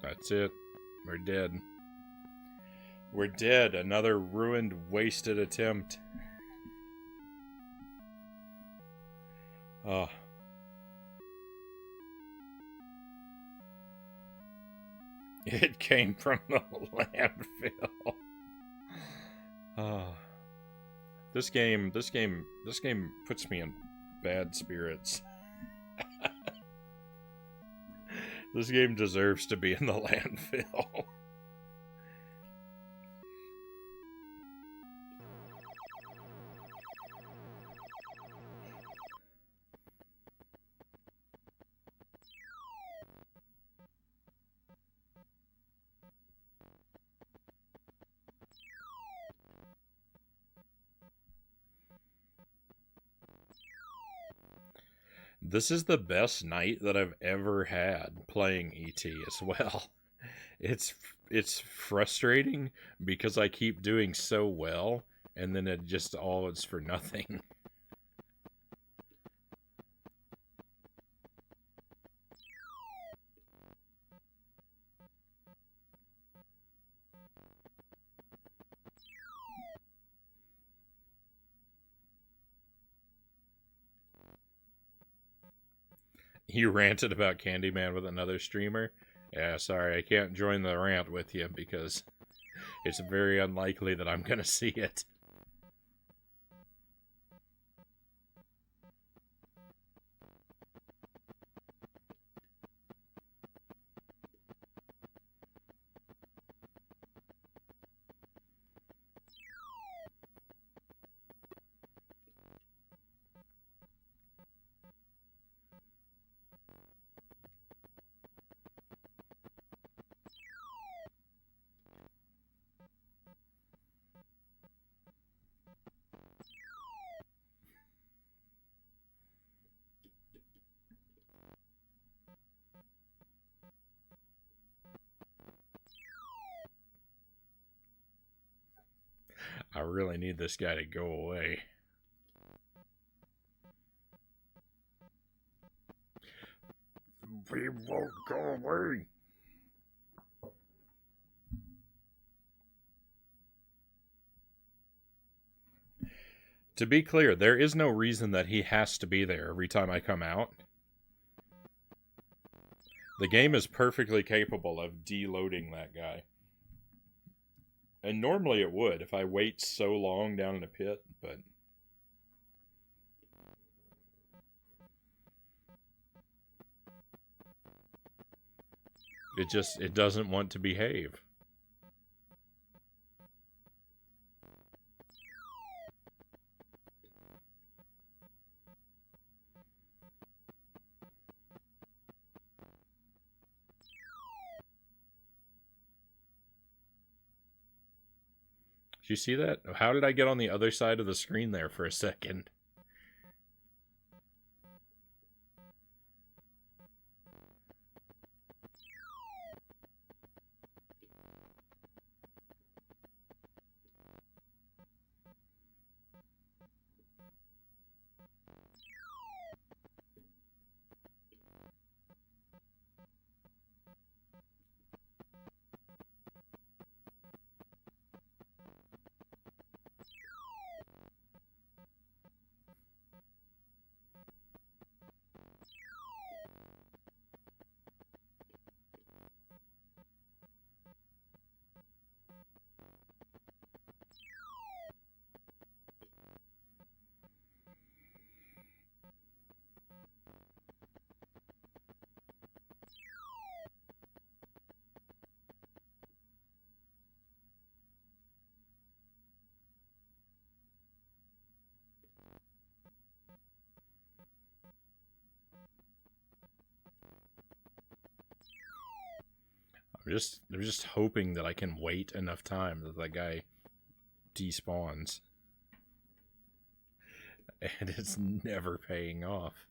That's it. We're dead. We're dead. Another ruined, wasted attempt. Oh. It came from the landfill. Oh. This game puts me in bad spirits. This game deserves to be in the landfill. This is the best night that I've ever had playing ET as well. It's frustrating because I keep doing so well and then it just all is for nothing. You ranted about Candyman with another streamer. Yeah, sorry, I can't join the rant with you because it's very unlikely that I'm gonna see it. I really need this guy to go away. He won't go away. To be clear, there is no reason that he has to be there every time I come out. The game is perfectly capable of deloading that guy. And normally it would if I wait so long down in a pit, but it doesn't want to behave. Did you see that? How did I get on the other side of the screen there for a second? I'm just hoping that I can wait enough time that that guy despawns. And it's never paying off.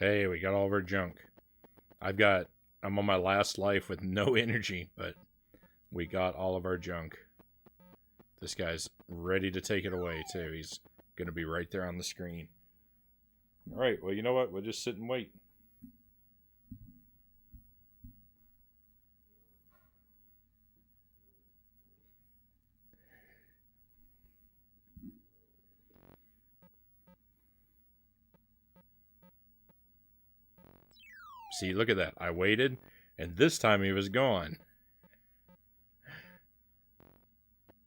Hey, we got all of our junk. I'm on my last life with no energy, but we got all of our junk. This guy's ready to take it away, too. He's going to be right there on the screen. All right, well, you know what? We'll just sit and wait. See, look at that. I waited, And this time he was gone.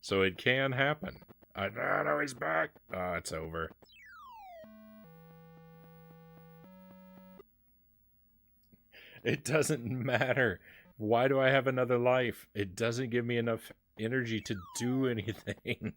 So it can happen. No, he's back. Oh, it's over. It doesn't matter. Why do I have another life? It doesn't give me enough energy to do anything.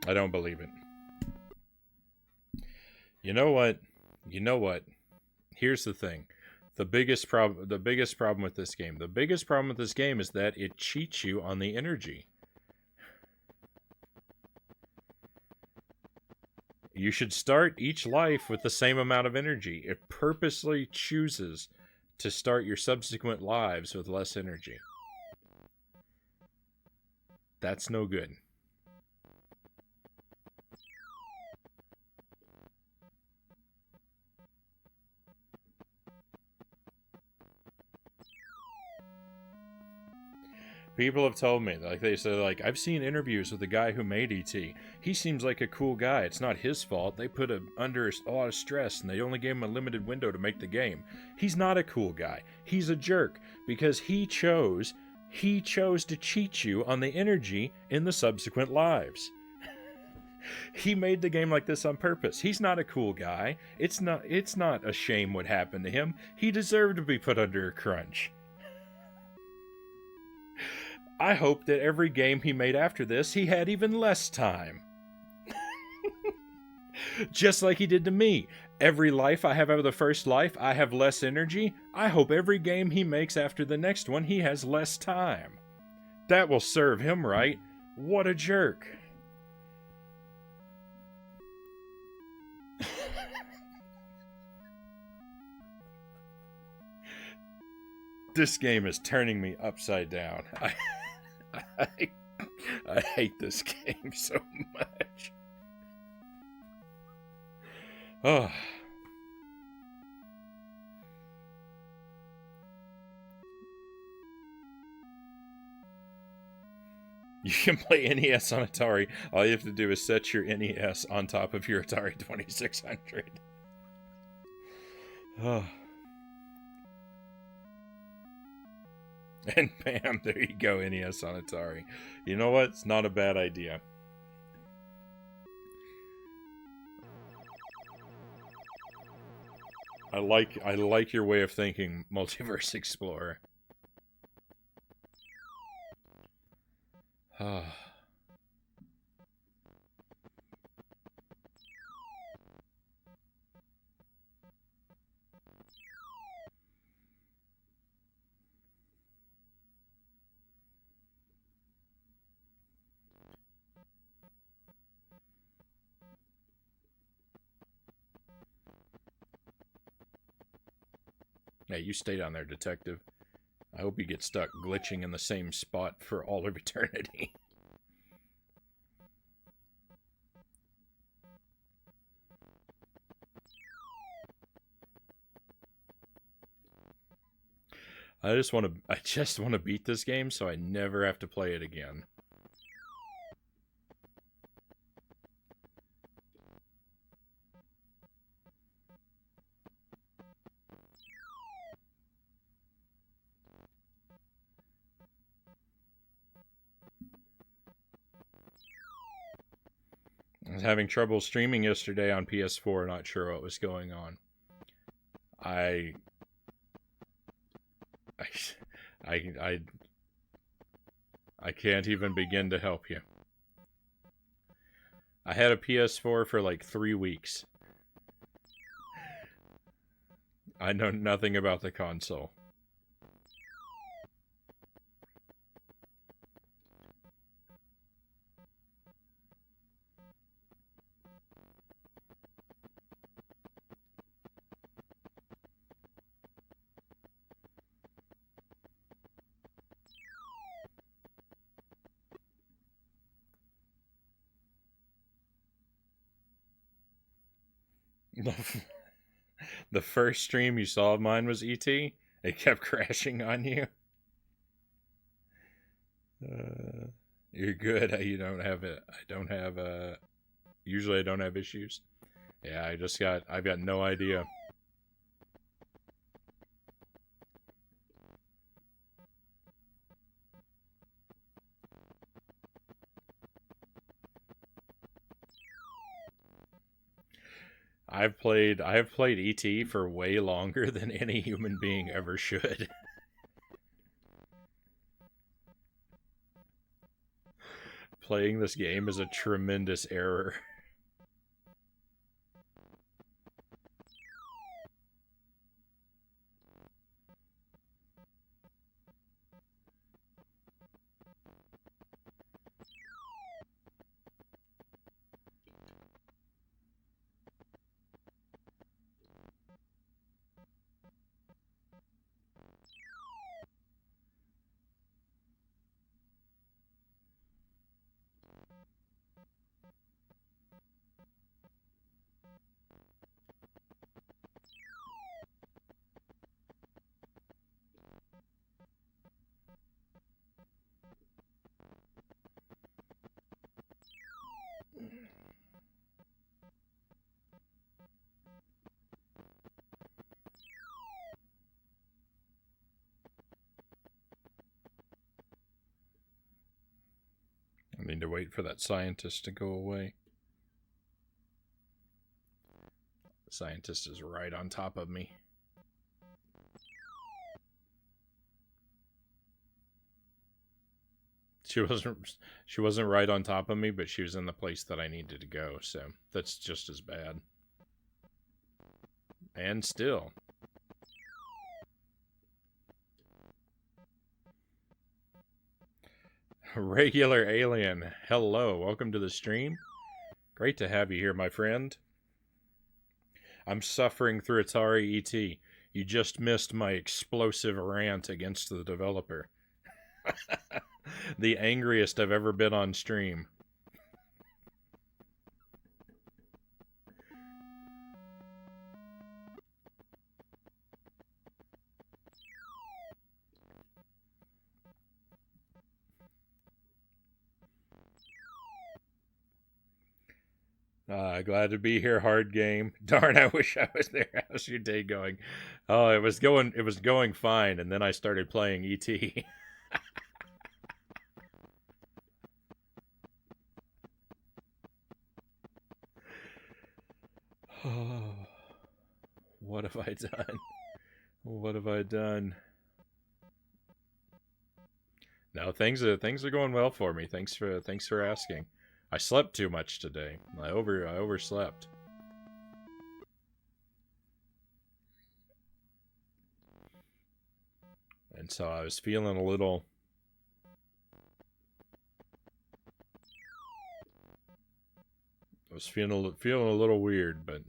I don't believe it. You know what? You know what? Here's the thing. The biggest problem with this game. The biggest problem with this game is that it cheats you on the energy. You should start each life with the same amount of energy. It purposely chooses to start your subsequent lives with less energy. That's no good. People have told me, like they said, like, I've seen interviews with the guy who made E.T. He seems like a cool guy. It's not his fault. They put him under a lot of stress, and they only gave him a limited window to make the game. He's not a cool guy. He's a jerk because he chose to cheat you on the energy in the subsequent lives. He made the game like this on purpose. He's not a cool guy. It's not a shame what happened to him. He deserved to be put under a crunch. I hope that every game he made after this, he had even less time. Just like he did to me. Every life I have out of the first life, I have less energy. I hope every game he makes after the next one, he has less time. That will serve him right. What a jerk. This game is turning me upside down. I hate this game so much. Oh. You can play NES on Atari. All you have to do is set your NES on top of your Atari 2600. Oh. And bam, there you go, NES on Atari. You know what? It's not a bad idea. I like your way of thinking, Multiverse Explorer. Hey, you stay down there, detective. I hope you get stuck glitching in the same spot for all of eternity. I just want to beat this game so I never have to play it again. I was having trouble streaming yesterday on PS4, not sure what was going on. I can't even begin to help you. I had a PS4 for like 3 weeks. I know nothing about the console. The first stream you saw of mine was ET. It kept crashing on you. Uh, you're good. You don't have it. I don't have. Usually I don't have issues. Yeah, I've got no idea. I have played ET for way longer than any human being ever should. Playing this game is a tremendous error. I need to wait for that scientist to go away. The scientist is right on top of me. She wasn't right on top of me, but she was in the place that I needed to go, so that's just as bad. And still. Regular alien, hello, welcome to the stream. Great to have you here, my friend. I'm suffering through Atari ET. You just missed my explosive rant against the developer. The angriest I've ever been on stream. Glad to be here, hard game. Darn, I wish I was there. How's your day going? Oh, it was going fine, and then I started playing ET. Oh, what have I done? What have I done? No, things are going well for me. Thanks for asking. I slept too much today. I overslept. And so I was feeling a little feeling a little weird, but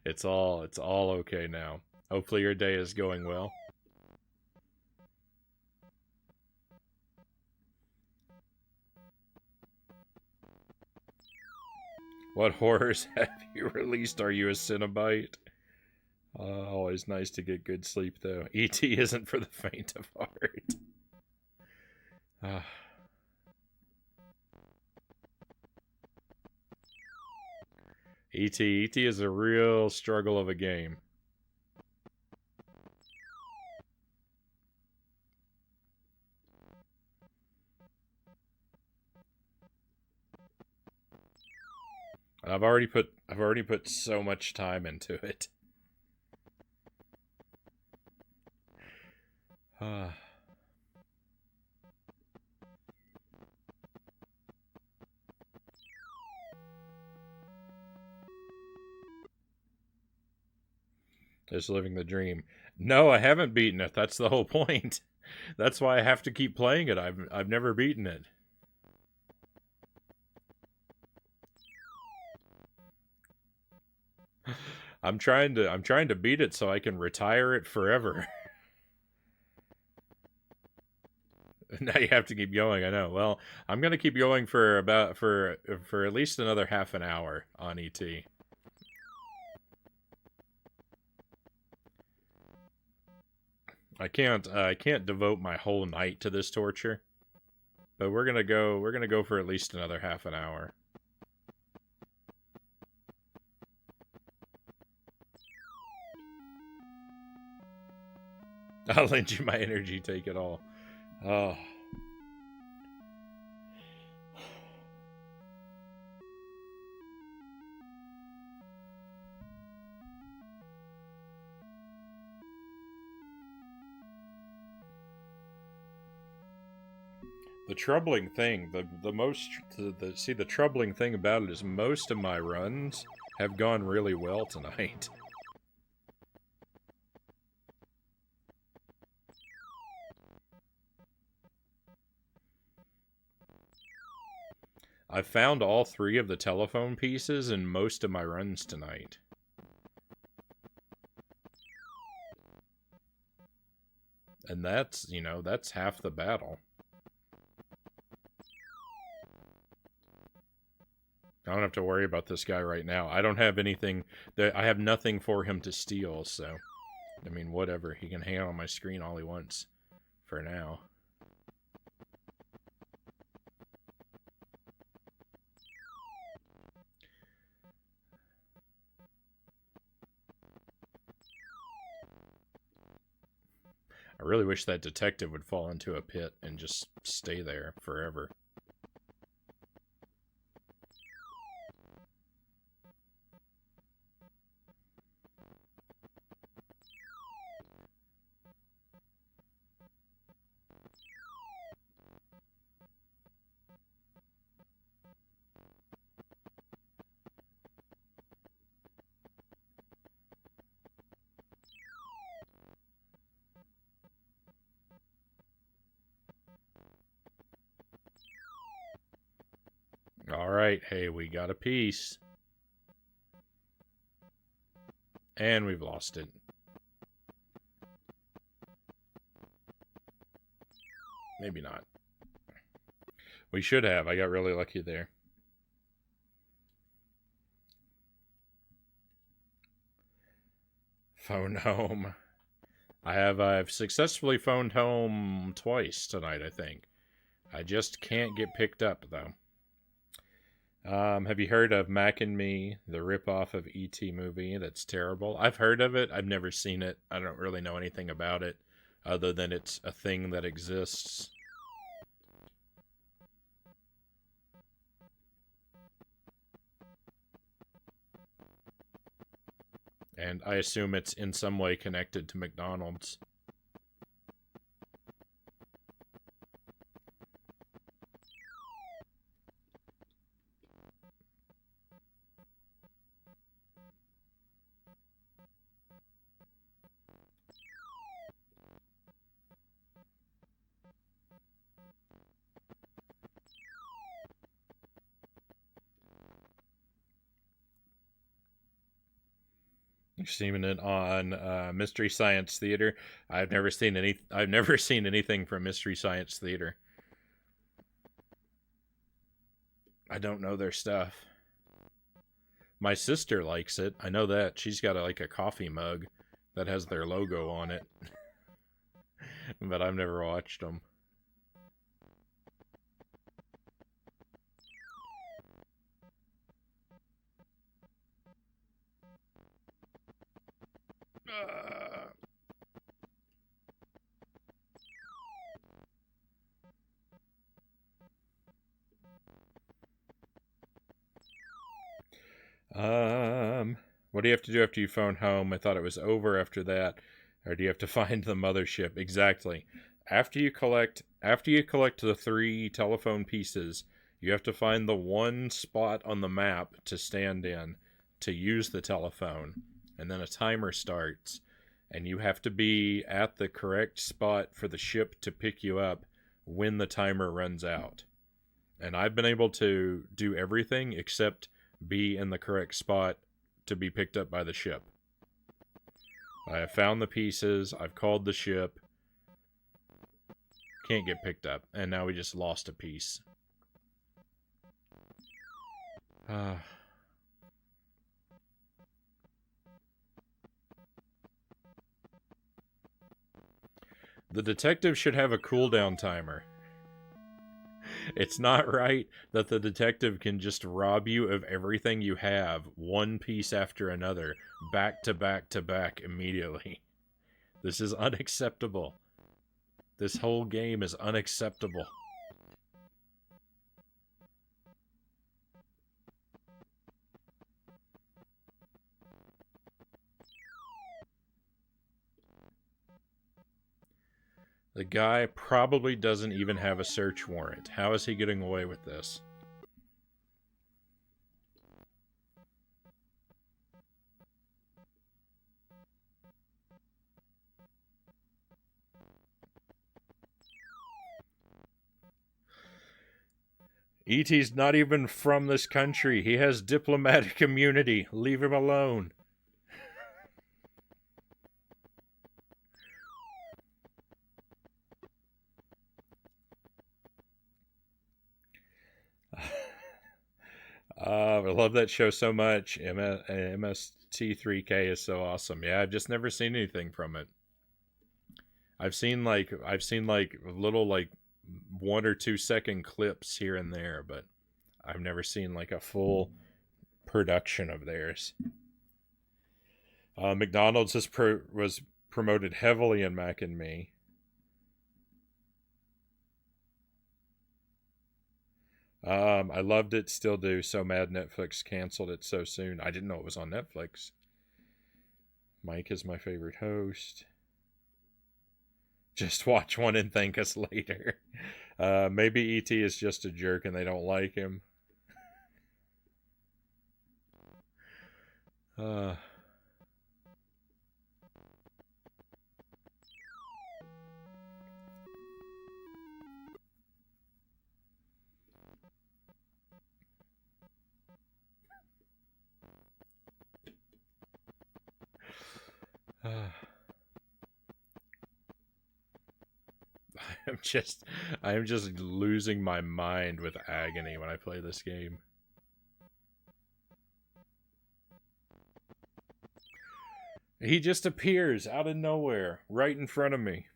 it's all okay now. Hopefully your day is going well. What horrors have you released? Are you a Cenobite? Always nice to get good sleep, though. E.T. isn't for the faint of heart. E.T. is a real struggle of a game. And I've already put so much time into it. Just living the dream. No, I haven't beaten it. That's the whole point. That's why I have to keep playing it. I've never beaten it. I'm trying to beat it so I can retire it forever. Now you have to keep going. I know. Well, I'm gonna keep going for at least another half an hour on ET. I can't devote my whole night to this torture, but we're gonna go for at least another half an hour. I'll lend you my energy, take it all. Oh. The troubling thing, the troubling thing about it is most of my runs have gone really well tonight. I found all 3 of the telephone pieces in most of my runs tonight. And that's, you know, that's half the battle. I don't have to worry about this guy right now. I don't have anything I have nothing for him to steal, so I mean, whatever. He can hang out on my screen all he wants for now. I really wish that detective would fall into a pit and just stay there forever. Alright, hey, we got a piece. And we've lost it. Maybe not. We should have. I got really lucky there. Phone home. I've successfully phoned home twice tonight, I think. I just can't get picked up, though. Have you heard of Mac and Me, the ripoff of E.T. movie that's terrible? I've heard of it. I've never seen it. I don't really know anything about it, other than it's a thing that exists. And I assume it's in some way connected to McDonald's. You're seeing it on Mystery Science Theater. I've never seen anything from Mystery Science Theater. I don't know their stuff. My sister likes it. I know that. She's got like a coffee mug that has their logo on it. But I've never watched them. What do you have to do after you phone home? I thought it was over after that. Or do you have to find the mothership? Exactly. After you collect the 3 telephone pieces, you have to find the one spot on the map to stand in to use the telephone. And then a timer starts. And you have to be at the correct spot for the ship to pick you up when the timer runs out. And I've been able to do everything except be in the correct spot to be picked up by the ship. I have found the pieces. I've called the ship. Can't get picked up. And now we just lost a piece. The detective should have a cooldown timer. It's not right that the detective can just rob you of everything you have, one piece after another, back to back to back immediately. This is unacceptable. This whole game is unacceptable. The guy probably doesn't even have a search warrant. How is he getting away with this? E.T.'s not even from this country. He has diplomatic immunity. Leave him alone. I love that show so much. MST3K is so awesome. Yeah, I've just never seen anything from it. I've seen like little like 1 or 2 second clips here and there, but I've never seen like a full production of theirs. McDonald's was promoted heavily in Mac and Me. I loved it, still do. So mad Netflix canceled it so soon. I didn't know it was on Netflix. Mike is my favorite host. Just watch one and thank us later. Maybe E.T. is just a jerk and they don't like him. I'm just losing my mind with agony when I play this game. He just appears out of nowhere, right in front of me.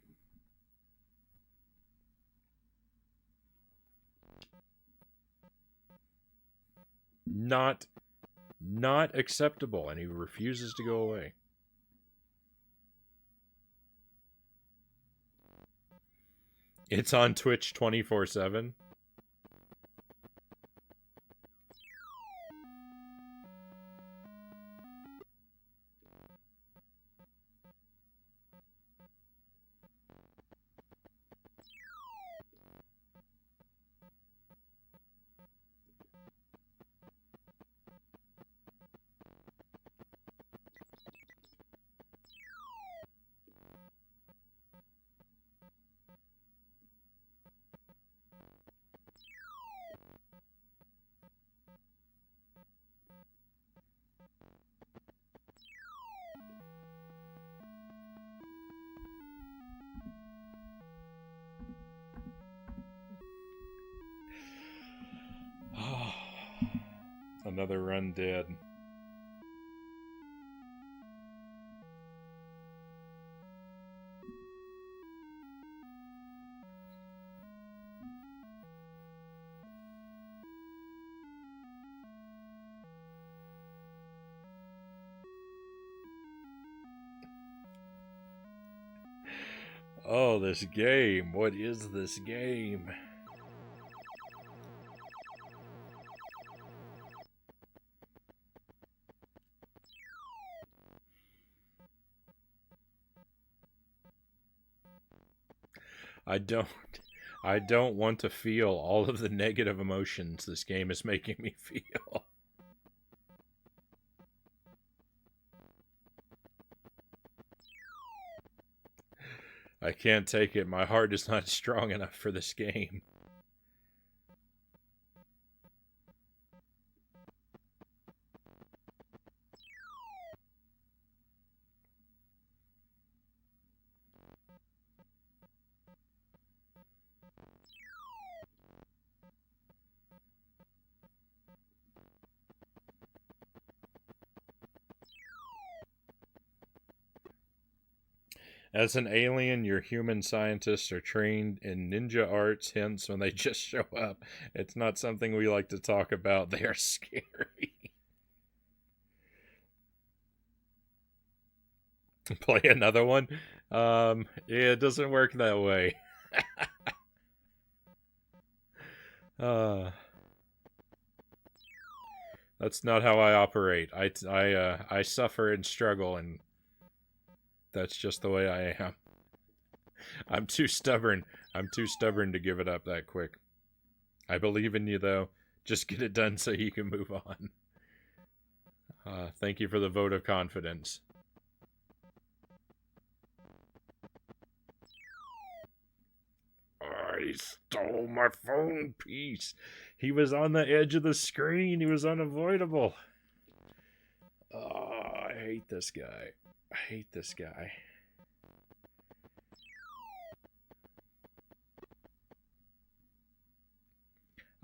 Not acceptable, and he refuses to go away. It's on Twitch 24/7. Another run dead. Oh, this game. What is this game? I don't want to feel all of the negative emotions this game is making me feel. I can't take it. My heart is not strong enough for this game. As an alien, your human scientists are trained in ninja arts, hence, when they just show up, it's not something we like to talk about. They are scary. Play another one? Yeah, it doesn't work that way. uh, that's not how I operate. I suffer and struggle, and that's just the way I am. I'm too stubborn. I'm too stubborn to give it up that quick. I believe in you, though. Just get it done so you can move on. Thank you for the vote of confidence. He stole my phone piece. He was on the edge of the screen. He was unavoidable. Oh, I hate this guy. I hate this guy.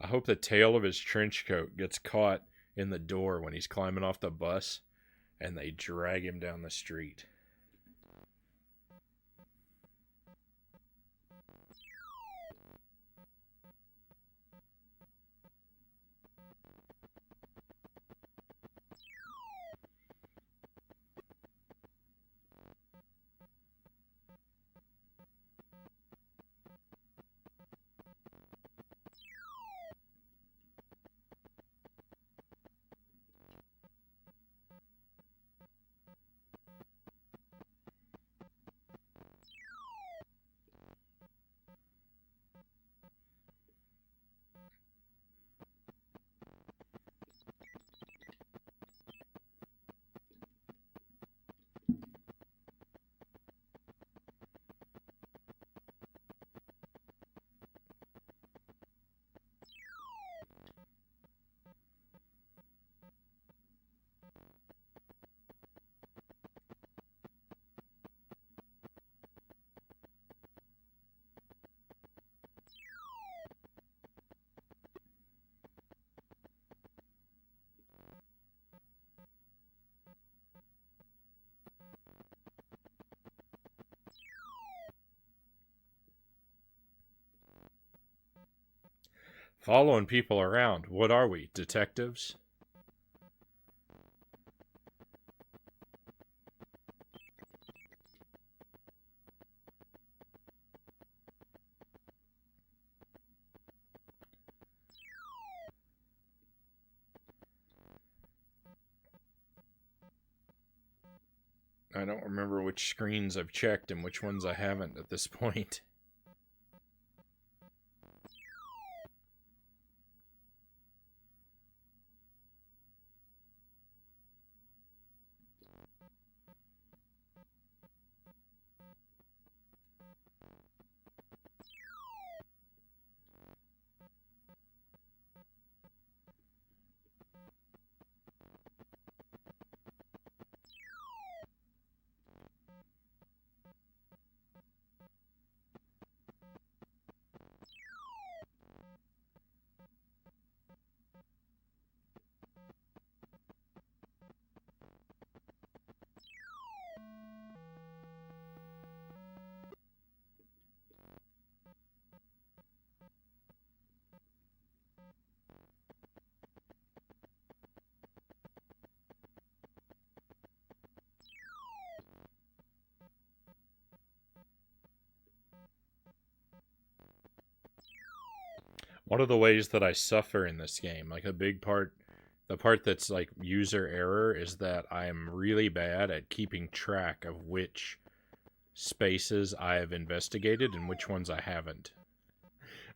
I hope the tail of his trench coat gets caught in the door when he's climbing off the bus and they drag him down the street. Following people around. What are we, detectives? I don't remember which screens I've checked and which ones I haven't at this point. One of the ways that I suffer in this game, like a big part, the part that's like user error, is that I'm really bad at keeping track of which spaces I have investigated and which ones I haven't.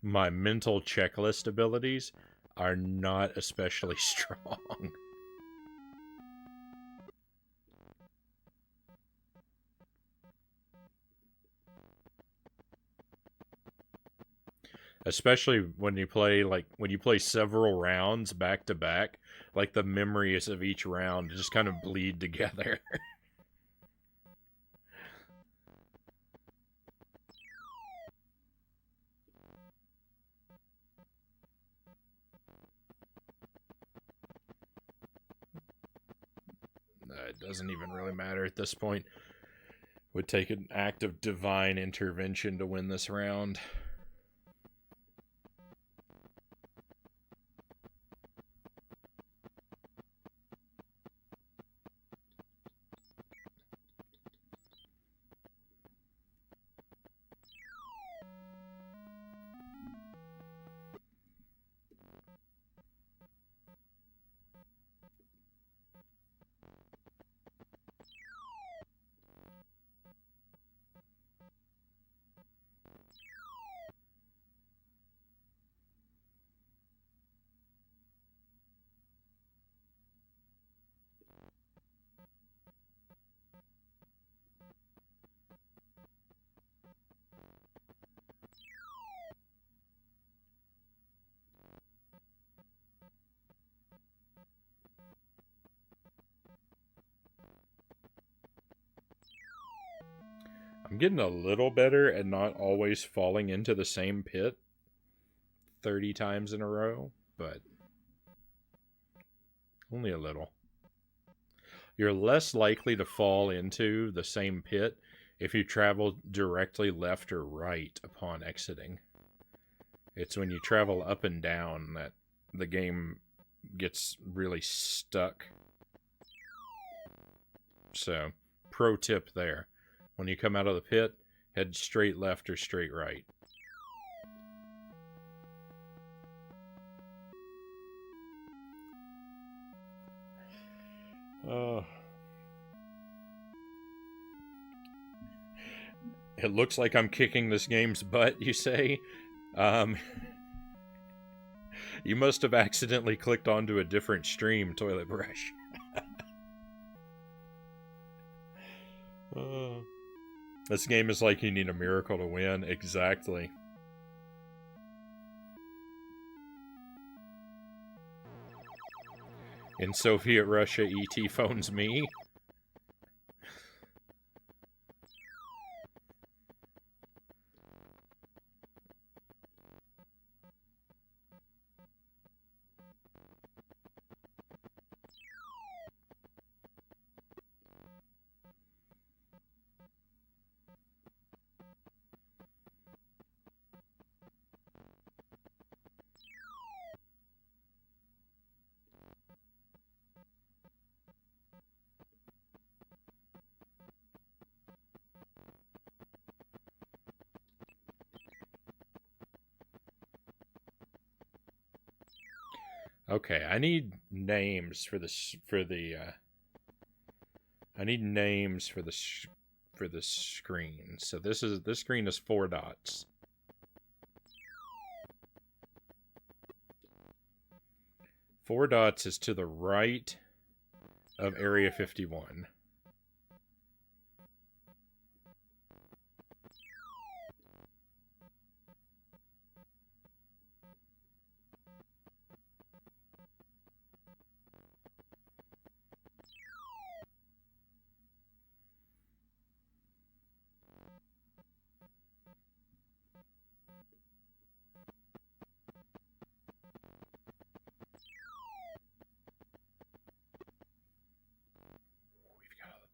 My mental checklist abilities are not especially strong. Especially when you play several rounds back to back, like the memories of each round just kind of bleed together. It doesn't even really matter at this point. Would take an act of divine intervention to win this round. I'm getting a little better at not always falling into the same pit 30 times in a row, but only a little. You're less likely to fall into the same pit if you travel directly left or right upon exiting. It's when you travel up and down that the game gets really stuck. So, pro tip there. When you come out of the pit, head straight left or straight right. It looks like I'm kicking this game's butt, you say? You must have accidentally clicked onto a different stream, Toilet Brush. This game is like you need a miracle to win. Exactly. In Soviet Russia, E.T. phones me. Okay, I need names for this I need names for the screen. So this screen is 4 dots. 4 dots is to the right of Area 51.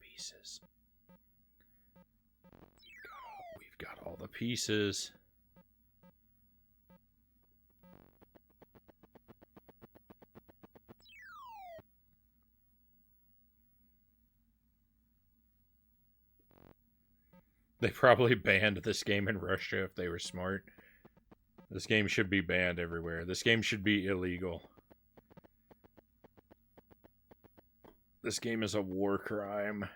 Pieces. We've got all the pieces. They probably banned this game in Russia if they were smart. This game should be banned everywhere. This game should be illegal. This game is a war crime.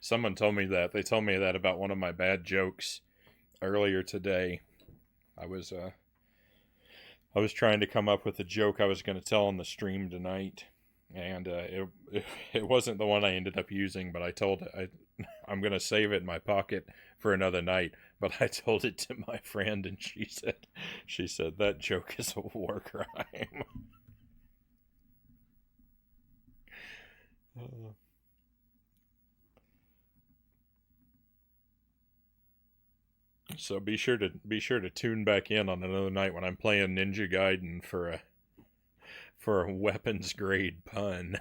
Someone told me that. They told me that about one of my bad jokes earlier today. I was trying to come up with a joke I was going to tell on the stream tonight, and it wasn't the one I ended up using. But I'm going to save it in my pocket for another night. But I told it to my friend, and she said that joke is a war crime. So be sure to tune back in on another night when I'm playing Ninja Gaiden for a weapons grade pun.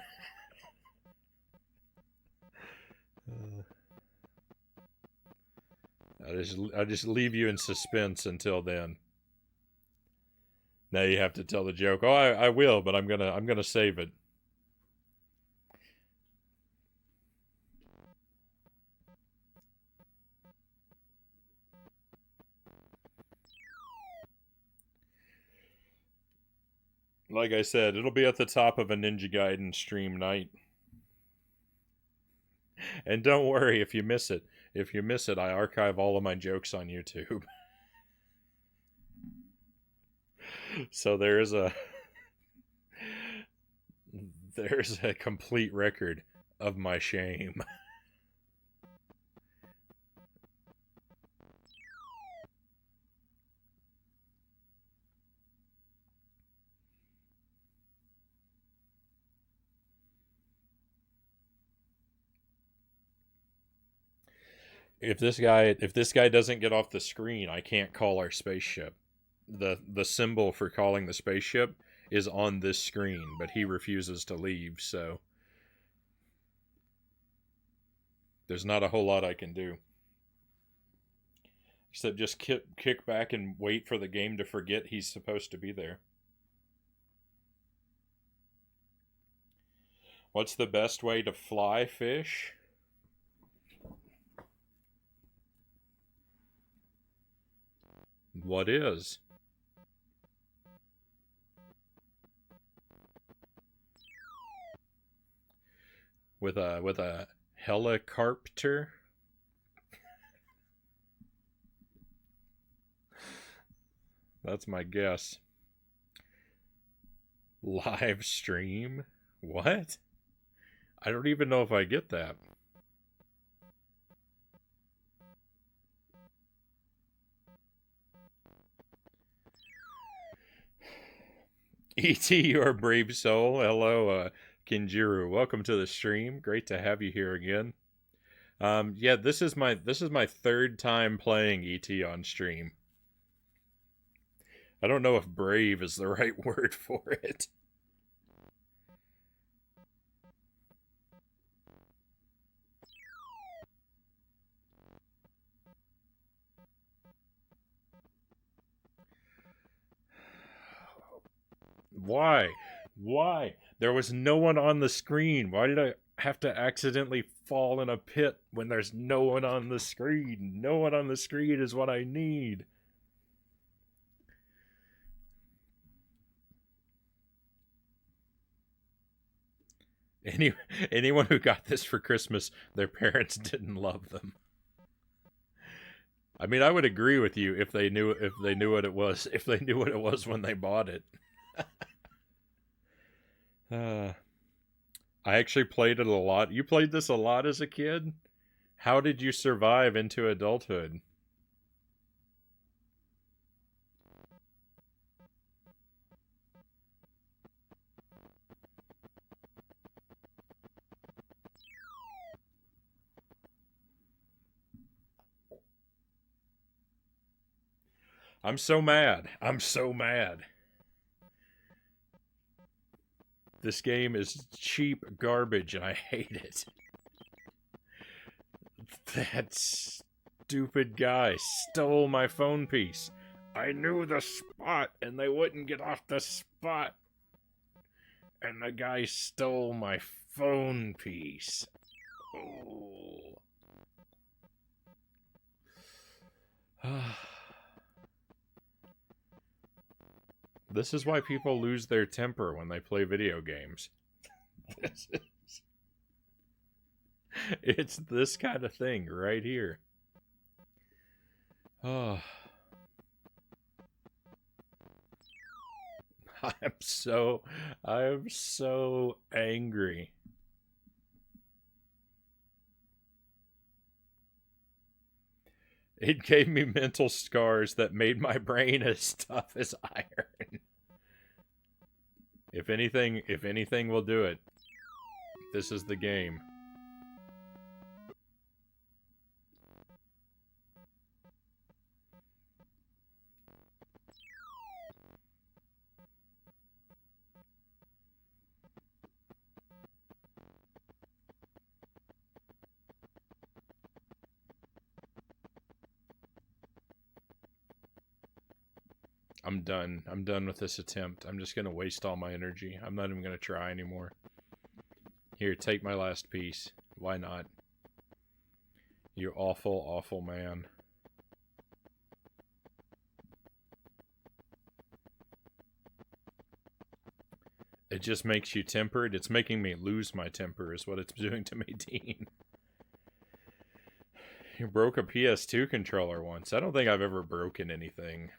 I'll just leave you in suspense until then. Now you have to tell the joke. Oh, I will, but I'm gonna save it. Like I said, it'll be at the top of a Ninja Gaiden stream night. And don't worry if you miss it. If you miss it, I archive all of my jokes on YouTube. So there's a complete record of my shame. If this guy doesn't get off the screen, I can't call our spaceship. The symbol for calling the spaceship is on this screen, but he refuses to leave, so there's not a whole lot I can do. Except just kick back and wait for the game to forget he's supposed to be there. What's the best way to fly fish? What is? With a helicopter? That's my guess. Live stream? What? I don't even know if I get that. E.T., you're a brave soul. Hello, Kinjiro. Welcome to the stream. Great to have you here again. Yeah, this is my third time playing E.T. on stream. I don't know if brave is the right word for it. Why? Why? There was no one on the screen. Why did I have to accidentally fall in a pit when there's no one on the screen? No one on the screen is what I need. Anyone who got this for Christmas, their parents didn't love them. I mean, I would agree with you if they knew what it was when they bought it. I actually played it a lot. You played this a lot as a kid? How did you survive into adulthood? I'm so mad. I'm so mad. This game is cheap garbage and I hate it. That stupid guy stole my phone piece. I knew the spot and they wouldn't get off the spot. And the guy stole my phone piece. Oh. This is why people lose their temper when they play video games. It's this kind of thing right here. Oh. I'm so angry. It gave me mental scars that made my brain as tough as iron. If anything will do it, this is the game. I'm done. I'm done with this attempt. I'm just gonna waste all my energy. I'm not even gonna try anymore. Here, take my last piece. Why not? You awful, awful man. It just makes you tempered. It's making me lose my temper is what it's doing to me, Dean. You broke a PS2 controller once. I don't think I've ever broken anything.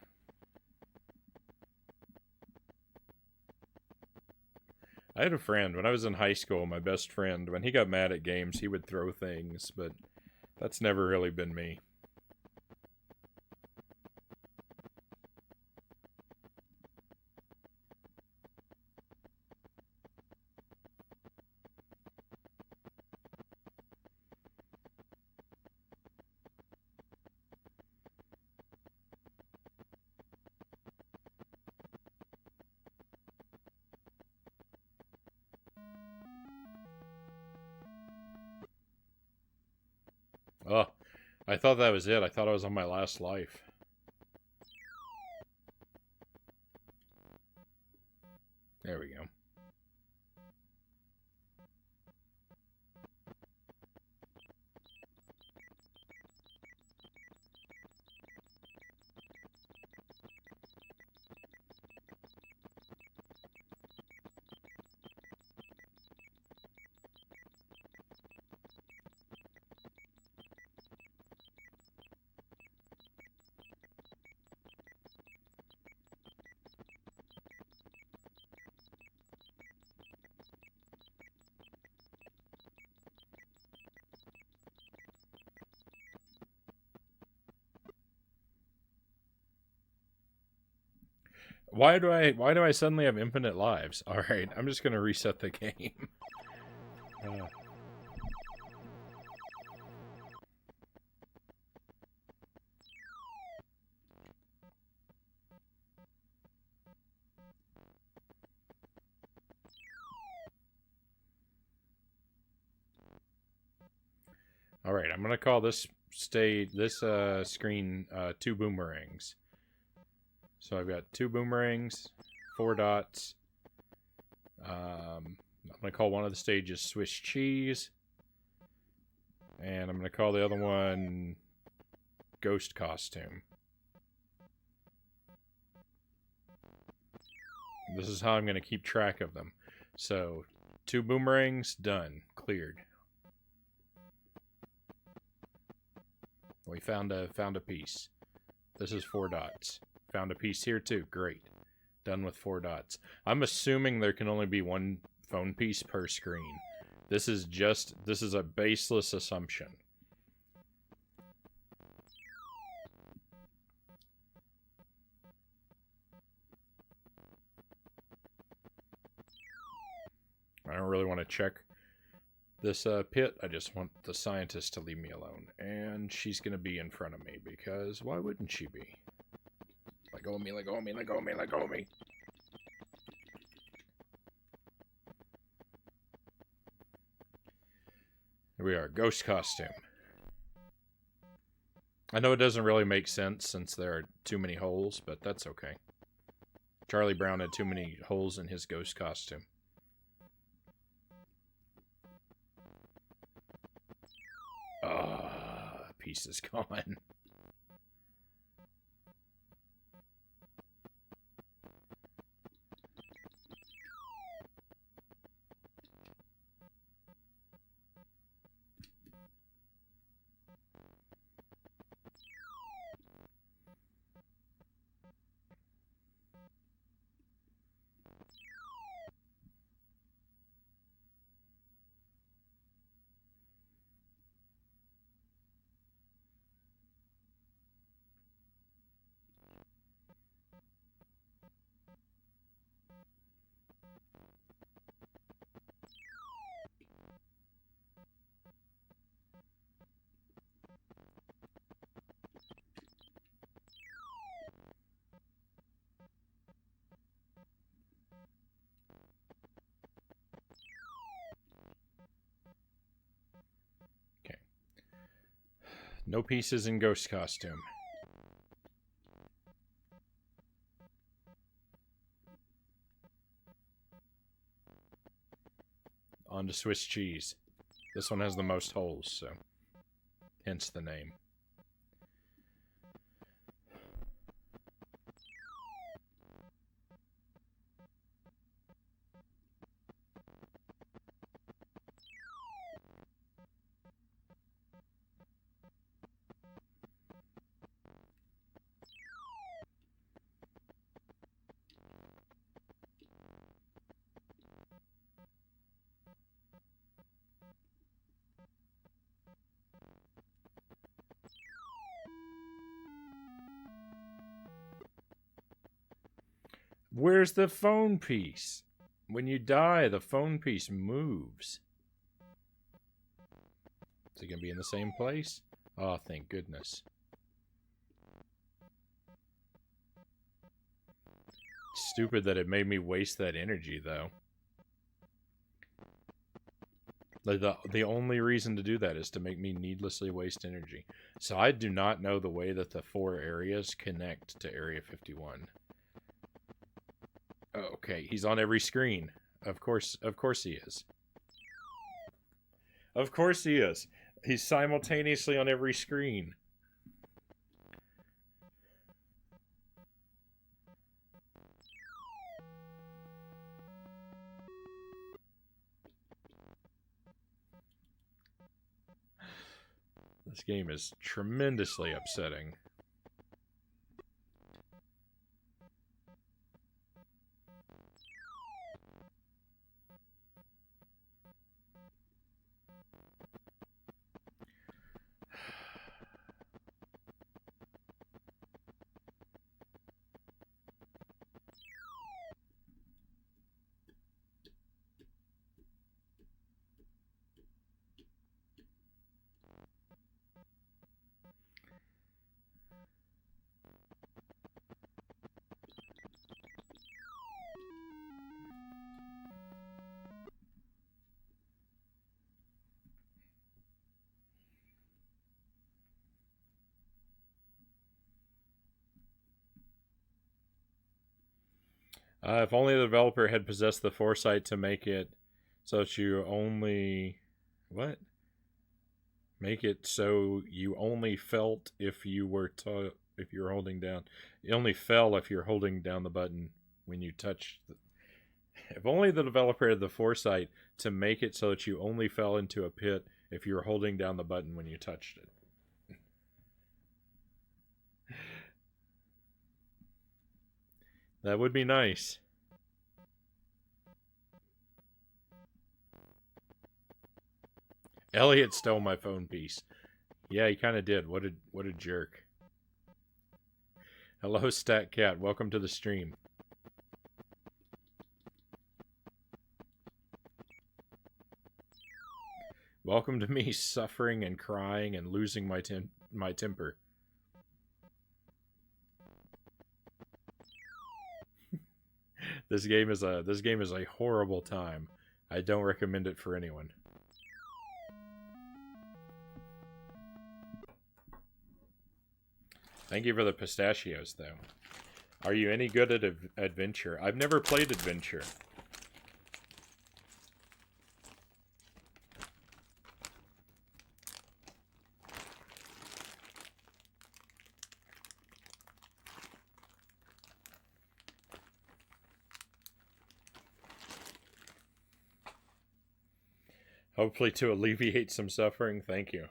I had a friend, when I was in high school, my best friend, when he got mad at games, he would throw things, but that's never really been me. Oh, I thought that was it. I thought I was on my last life. There we go. Why do I suddenly have infinite lives? Alright, I'm just gonna reset the game. Alright, I'm gonna call this screen 2 boomerangs. So I've got 2 boomerangs, 4 dots. I'm gonna call one of the stages Swiss cheese. And I'm gonna call the other one Ghost Costume. This is how I'm gonna keep track of them. So 2 boomerangs, done. Cleared. We found a piece. This is 4 dots. Found a piece here too. Great. Done with 4 dots. I'm assuming there can only be 1 phone piece per screen. This is a baseless assumption. I don't really want to check this pit. I just want the scientist to leave me alone. And she's going to be in front of me because why wouldn't she be? Let go of me, let go of me, let go of me, let go of me. Here we are, ghost costume. I know it doesn't really make sense since there are too many holes, but that's okay. Charlie Brown had too many holes in his ghost costume. Piece is gone. No pieces in ghost costume. onto Swiss cheese. This one has the most holes, so hence the name. Where's the phone piece? When you die, the phone piece moves. Is it going to be in the same place? Oh, thank goodness. Stupid that it made me waste that energy, though. Like the only reason to do that is to make me needlessly waste energy. So I do not know the way that the 4 areas connect to Area 51. Okay, he's on every screen. Of course he is. Of course he is. He's simultaneously on every screen. This game is tremendously upsetting. If only the developer had possessed the foresight to make it so that you only... What? Make it so you only felt if you were if you're holding down. It only fell if you're holding down the button when you touched. If only the developer had the foresight to make it so that you only fell into a pit if you were holding down the button when you touched it. That would be nice. Elliot stole my phone piece. Yeah, he kind of did. What a jerk. Hello, Stat Cat. Welcome to the stream. Welcome to me suffering and crying and losing my temper. This game is a horrible time. I don't recommend it for anyone. Thank you for the pistachios, though. Are you any good at Adventure? I've never played Adventure. Hopefully to alleviate some suffering. Thank you.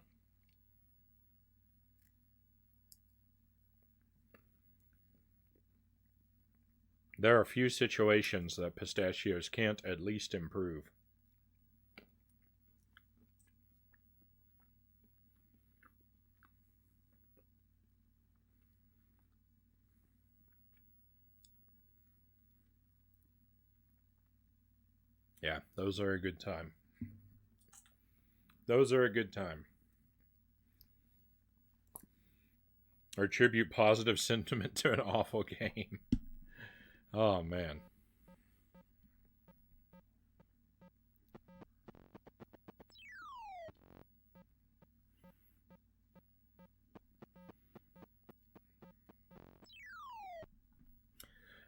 There are few situations that pistachios can't at least improve. Yeah, those are a good time. Those are a good time. Or tribute positive sentiment to an awful game. Oh, man.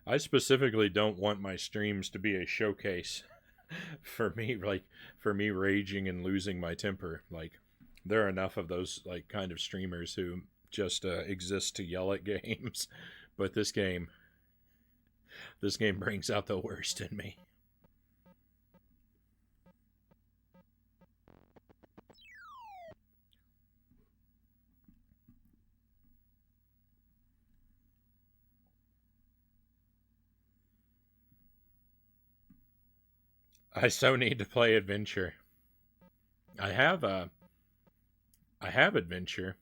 I specifically don't want my streams to be a showcase for me raging and losing my temper. Like, there are enough of those like kind of streamers who just exist to yell at games, but this game brings out the worst in me. I so need to play adventure. I have I have adventure.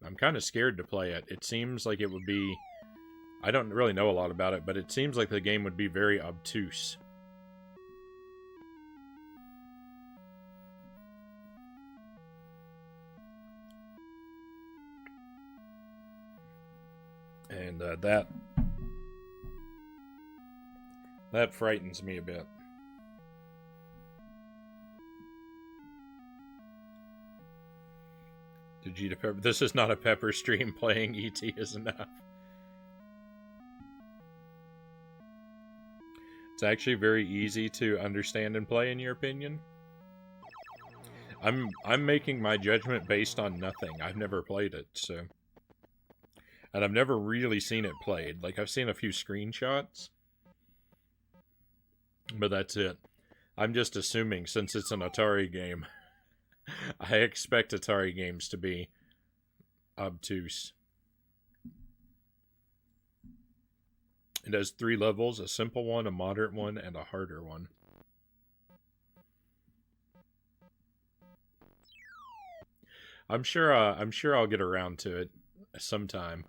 I'm kind of scared to play it. It seems like it would be. I don't really know a lot about it, but it seems like the game would be very obtuse. And that frightens me a bit. Vegeta Pepper. This is not a Pepper stream. Playing ET is enough. It's actually very easy to understand and play, in your opinion. I'm making my judgment based on nothing. I've never played it, so. And I've never really seen it played. Like, I've seen a few screenshots. But that's it. I'm just assuming, since it's an Atari game, I expect Atari games to be obtuse. It has 3 levels, a simple one, a moderate one, and a harder one. I'm sure I'll get around to it sometime.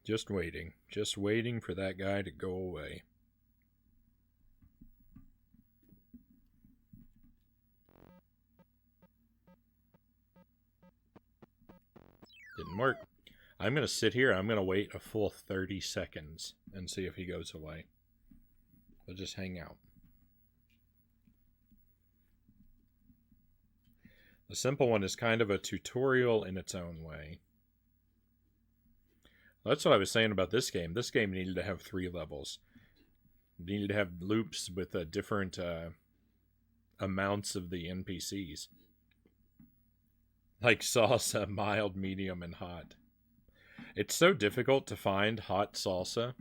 Just waiting for that guy to go away. Didn't work. I'm going to sit here. I'm going to wait a full 30 seconds and see if he goes away. We'll just hang out. The simple one is kind of a tutorial in its own way. That's what I was saying about this game. This game needed to have 3 levels. It needed to have loops with different amounts of the NPCs. Like salsa, mild, medium, and hot. It's so difficult to find hot salsa.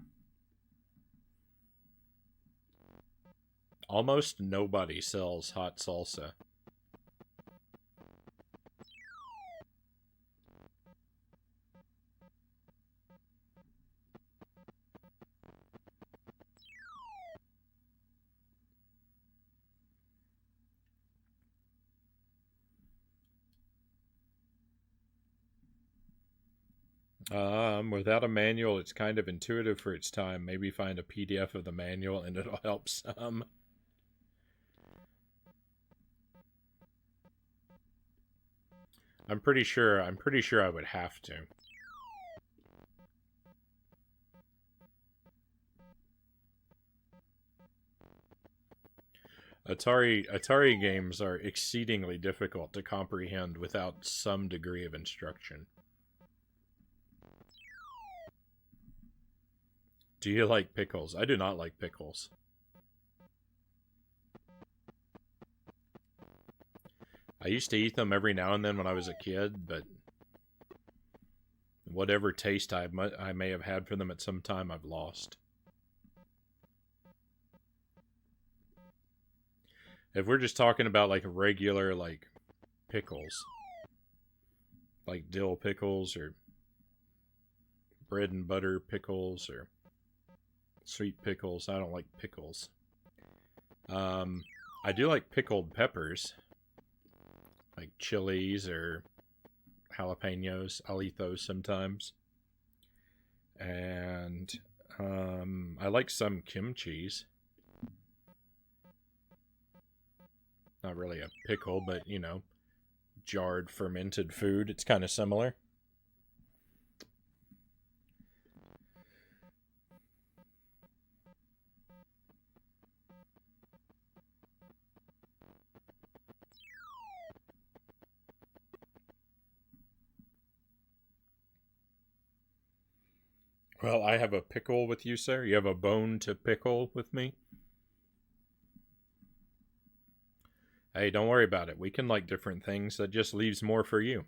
Almost nobody sells hot salsa. Without a manual, it's kind of intuitive for its time. Maybe find a PDF of the manual and it'll help some. I'm pretty sure I would have to. Atari games are exceedingly difficult to comprehend without some degree of instruction. Do you like pickles? I do not like pickles. I used to eat them every now and then when I was a kid, but whatever taste I may have had for them at some time, I've lost. If we're just talking about like regular like pickles, like dill pickles or bread and butter pickles or sweet pickles, I don't like pickles. I do like pickled peppers, like chilies or jalapenos. I'll eat those sometimes. And I like some kimchi's. Not really a pickle, but, you know, jarred fermented food. It's kind of similar. Well, I have a pickle with you, sir. You have a bone to pickle with me. Hey, don't worry about it. We can like different things. That just leaves more for you.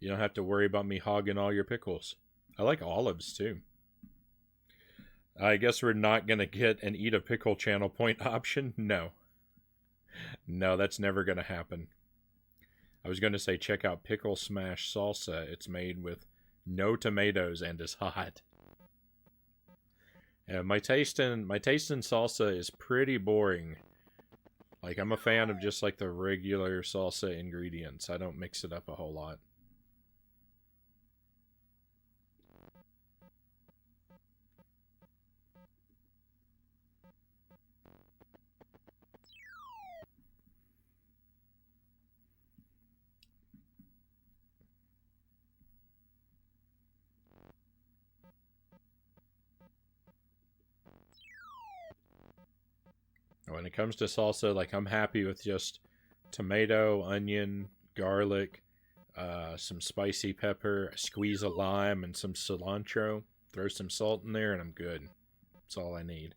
You don't have to worry about me hogging all your pickles. I like olives too. I guess we're not going to get an eat a pickle channel point option. No. No, that's never going to happen. I was going to say check out Pickle Smash Salsa. It's made with no tomatoes and is hot. Yeah, my taste in salsa is pretty boring. Like I'm a fan of just like the regular salsa ingredients. I don't mix it up a whole lot. When it comes to salsa, like I'm happy with just tomato, onion, garlic, some spicy pepper, a squeeze of lime, and some cilantro. Throw some salt in there, and I'm good. That's all I need.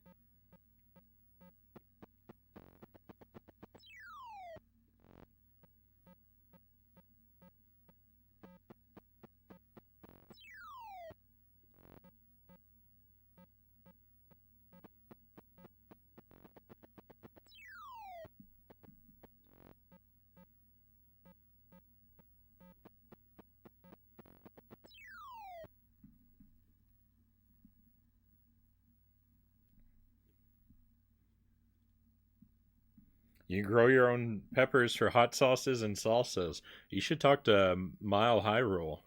You can grow your own peppers for hot sauces and salsas. You should talk to Mile High Rule.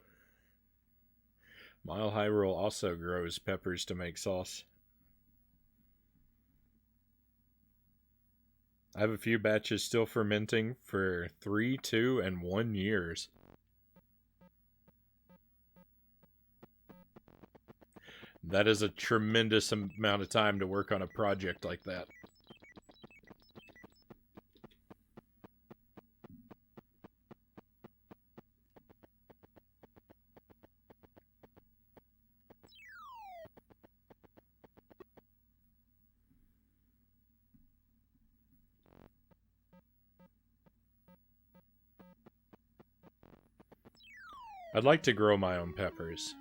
Mile High Rule also grows peppers to make sauce. I have a few batches still fermenting for 3, 2, and 1 years. That is a tremendous amount of time to work on a project like that. I'd like to grow my own peppers.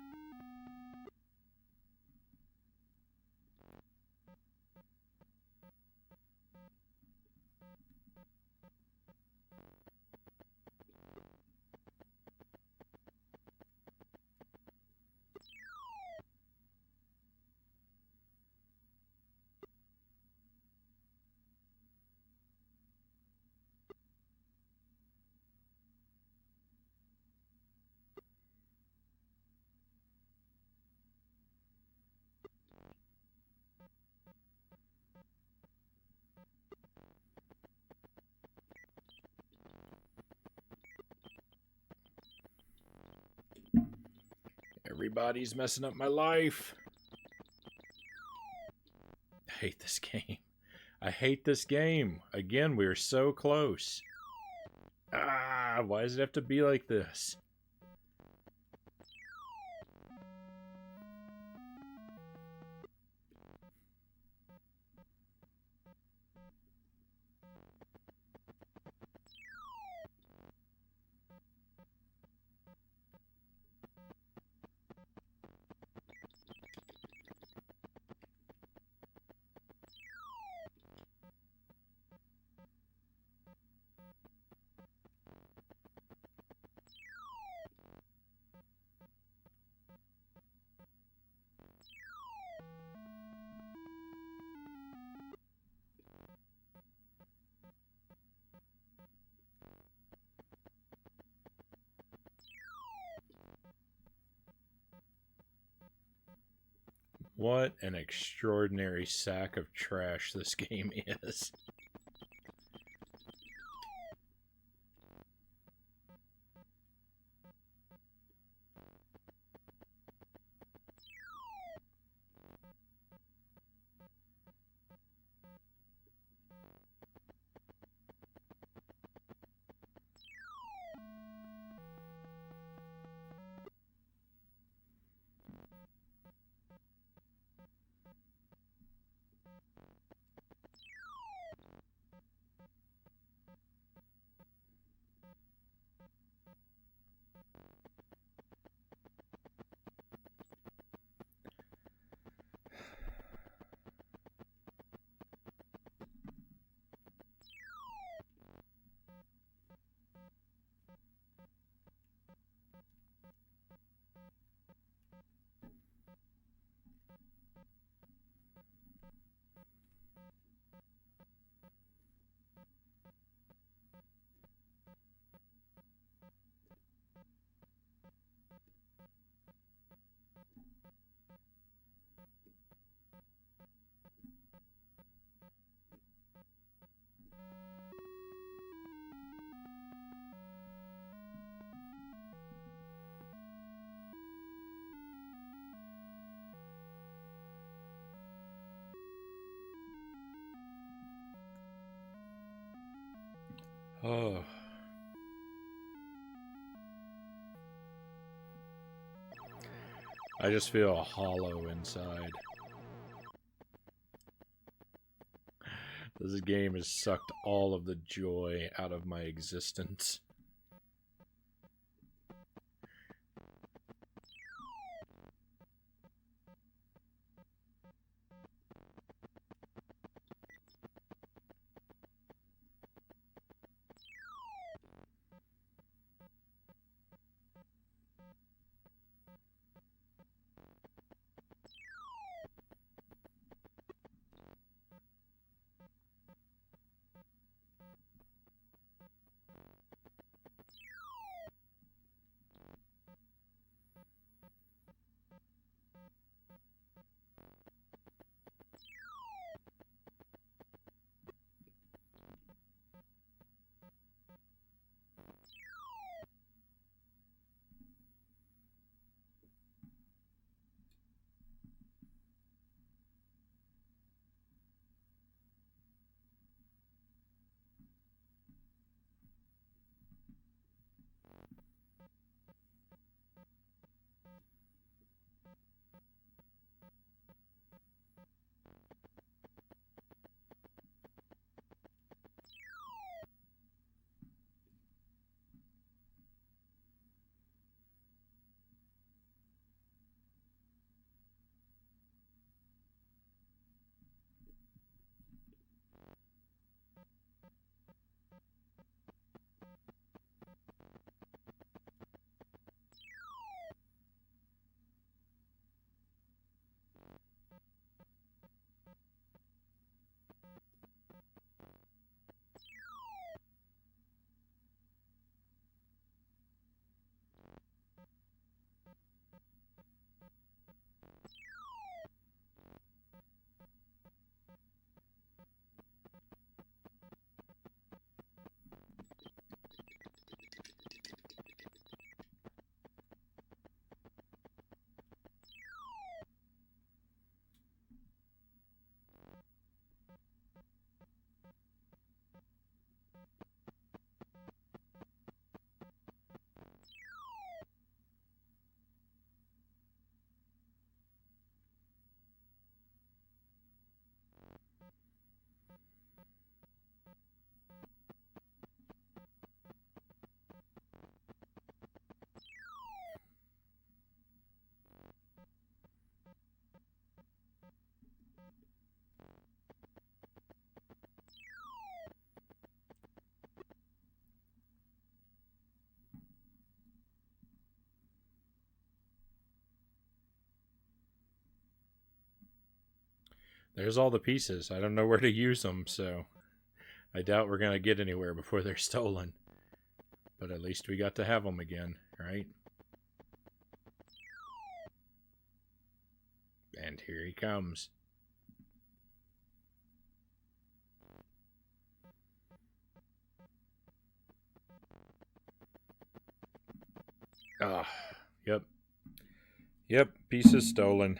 Everybody's messing up my life. I hate this game. I hate this game. Again, we're so close. Ah, why does it have to be like this? What an extraordinary sack of trash this game is. Oh. I just feel hollow inside. This game has sucked all of the joy out of my existence. There's all the pieces. I don't know where to use them, so I doubt we're going to get anywhere before they're stolen. But at least we got to have them again, right? And here he comes. Ah, yep. Yep, pieces stolen.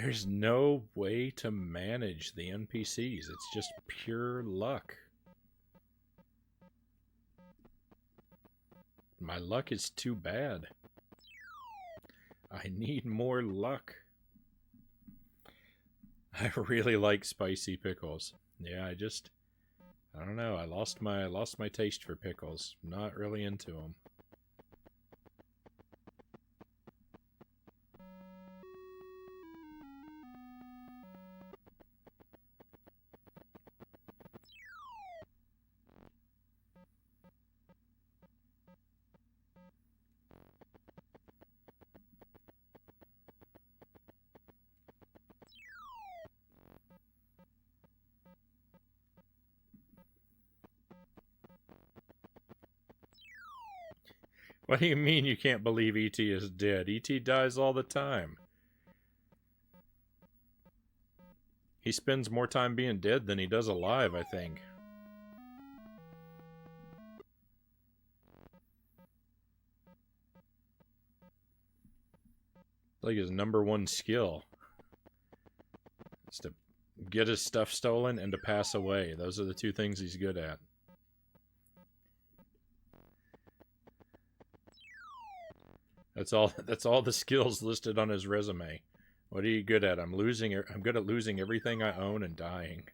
There's no way to manage the NPCs. It's just pure luck. My luck is too bad. I need more luck. I really like spicy pickles. Yeah, I don't know. I lost my taste for pickles. Not really into them. What do you mean you can't believe E.T. is dead? E.T. dies all the time. He spends more time being dead than he does alive, I think. Like his number one skill is to get his stuff stolen and to pass away. Those are the two things he's good at. That's all the skills listed on his resume. What are you good at? I'm good at losing everything I own and dying.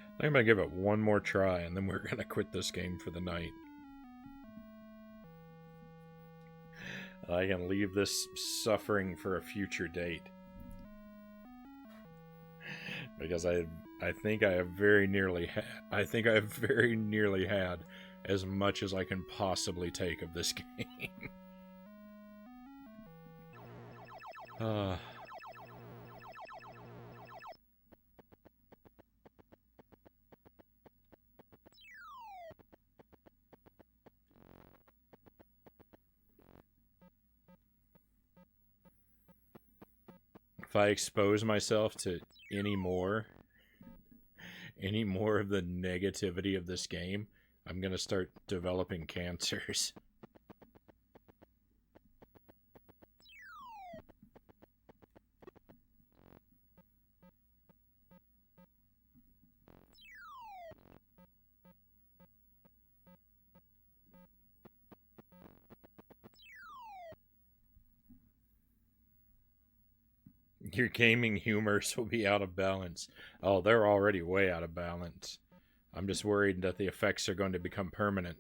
I think I'm gonna give it one more try, and then we're gonna quit this game for the night. I can leave this suffering for a future date. Because I think I have very nearly had as much as I can possibly take of this game. If I expose myself to any more of the negativity of this game, I'm gonna start developing cancers. Your gaming humors will be out of balance. Oh, they're already way out of balance. I'm just worried that the effects are going to become permanent.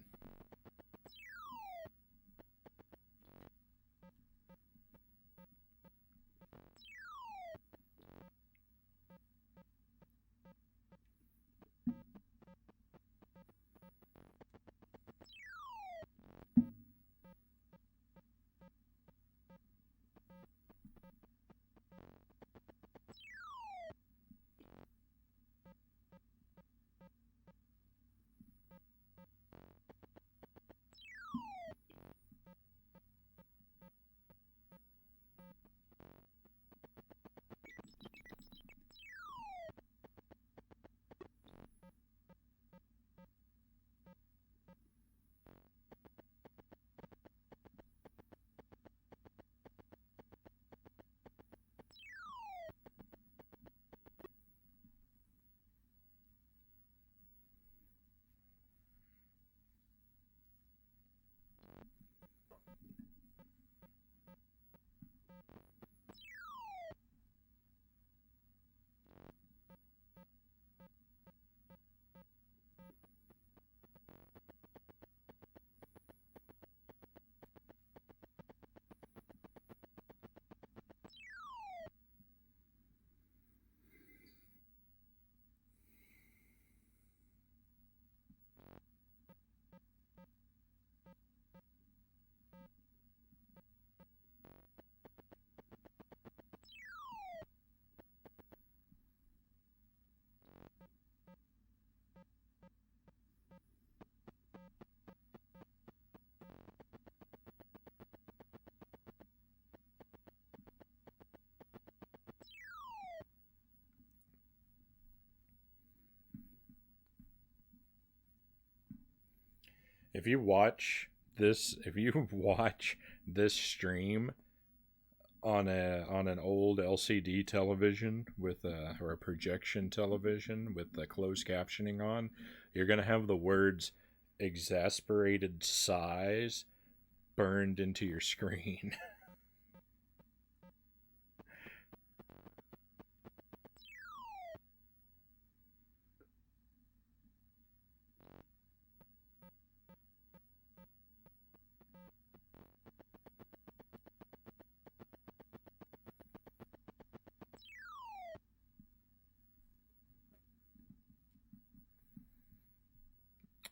If you watch this stream on an old LCD television with or a projection television with the closed captioning on, you're gonna have the words "exasperated sighs" burned into your screen.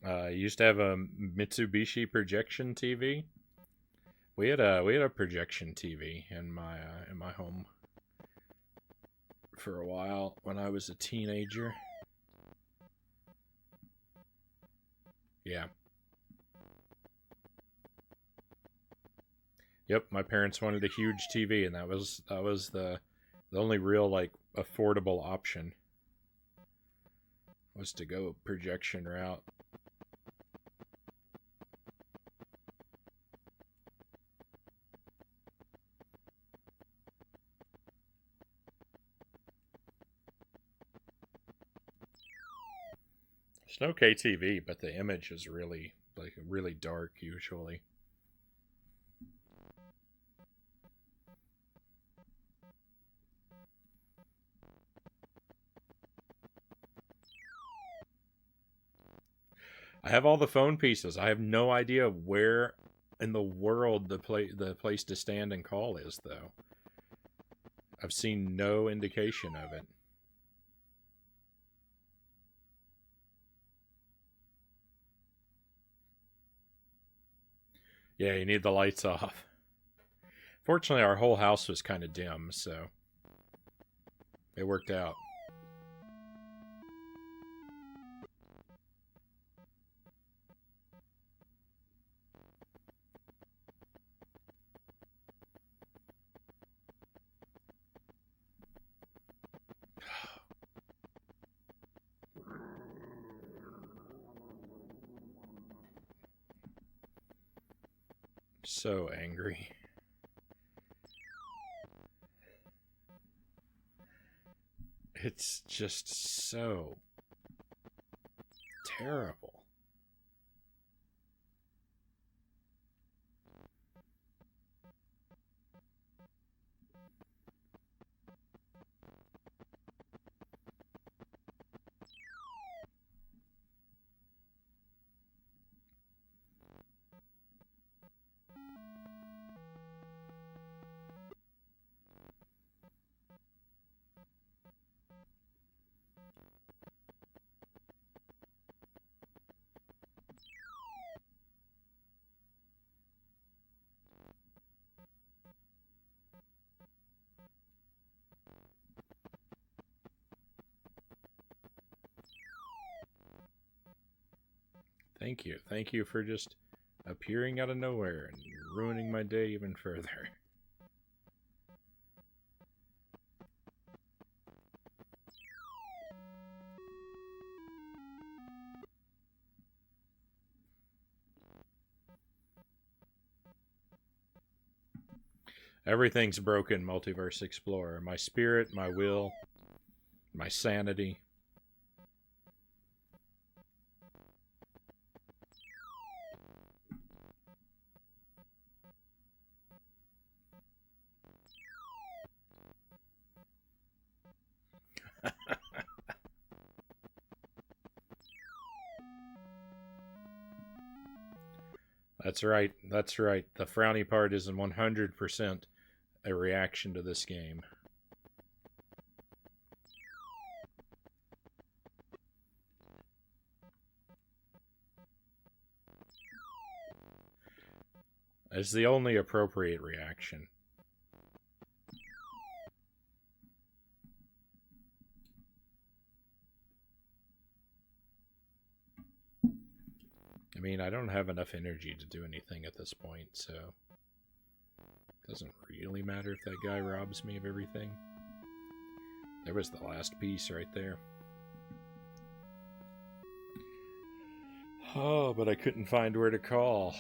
I used to have a Mitsubishi projection TV. We had a projection TV in my home for a while when I was a teenager. Yeah. Yep, my parents wanted a huge TV, and that was the only real like affordable option was to go projection route. It's an okay TV, but the image is really dark usually. I have all the phone pieces. I have no idea where in the world the place to stand and call is though. I've seen no indication of it. Yeah, you need the lights off. Fortunately, our whole house was kind of dim, so it worked out. So angry. It's just so terrible. Thank you. Thank you for just appearing out of nowhere and ruining my day even further. Everything's broken, Multiverse Explorer. My spirit, my will, my sanity. That's right. That's right. The Frownie part is 100% a reaction to this game. It's the only appropriate reaction. I mean, I don't have enough energy to do anything at this point, so it doesn't really matter if that guy robs me of everything. There was the last piece right there. Oh, but I couldn't find where to call.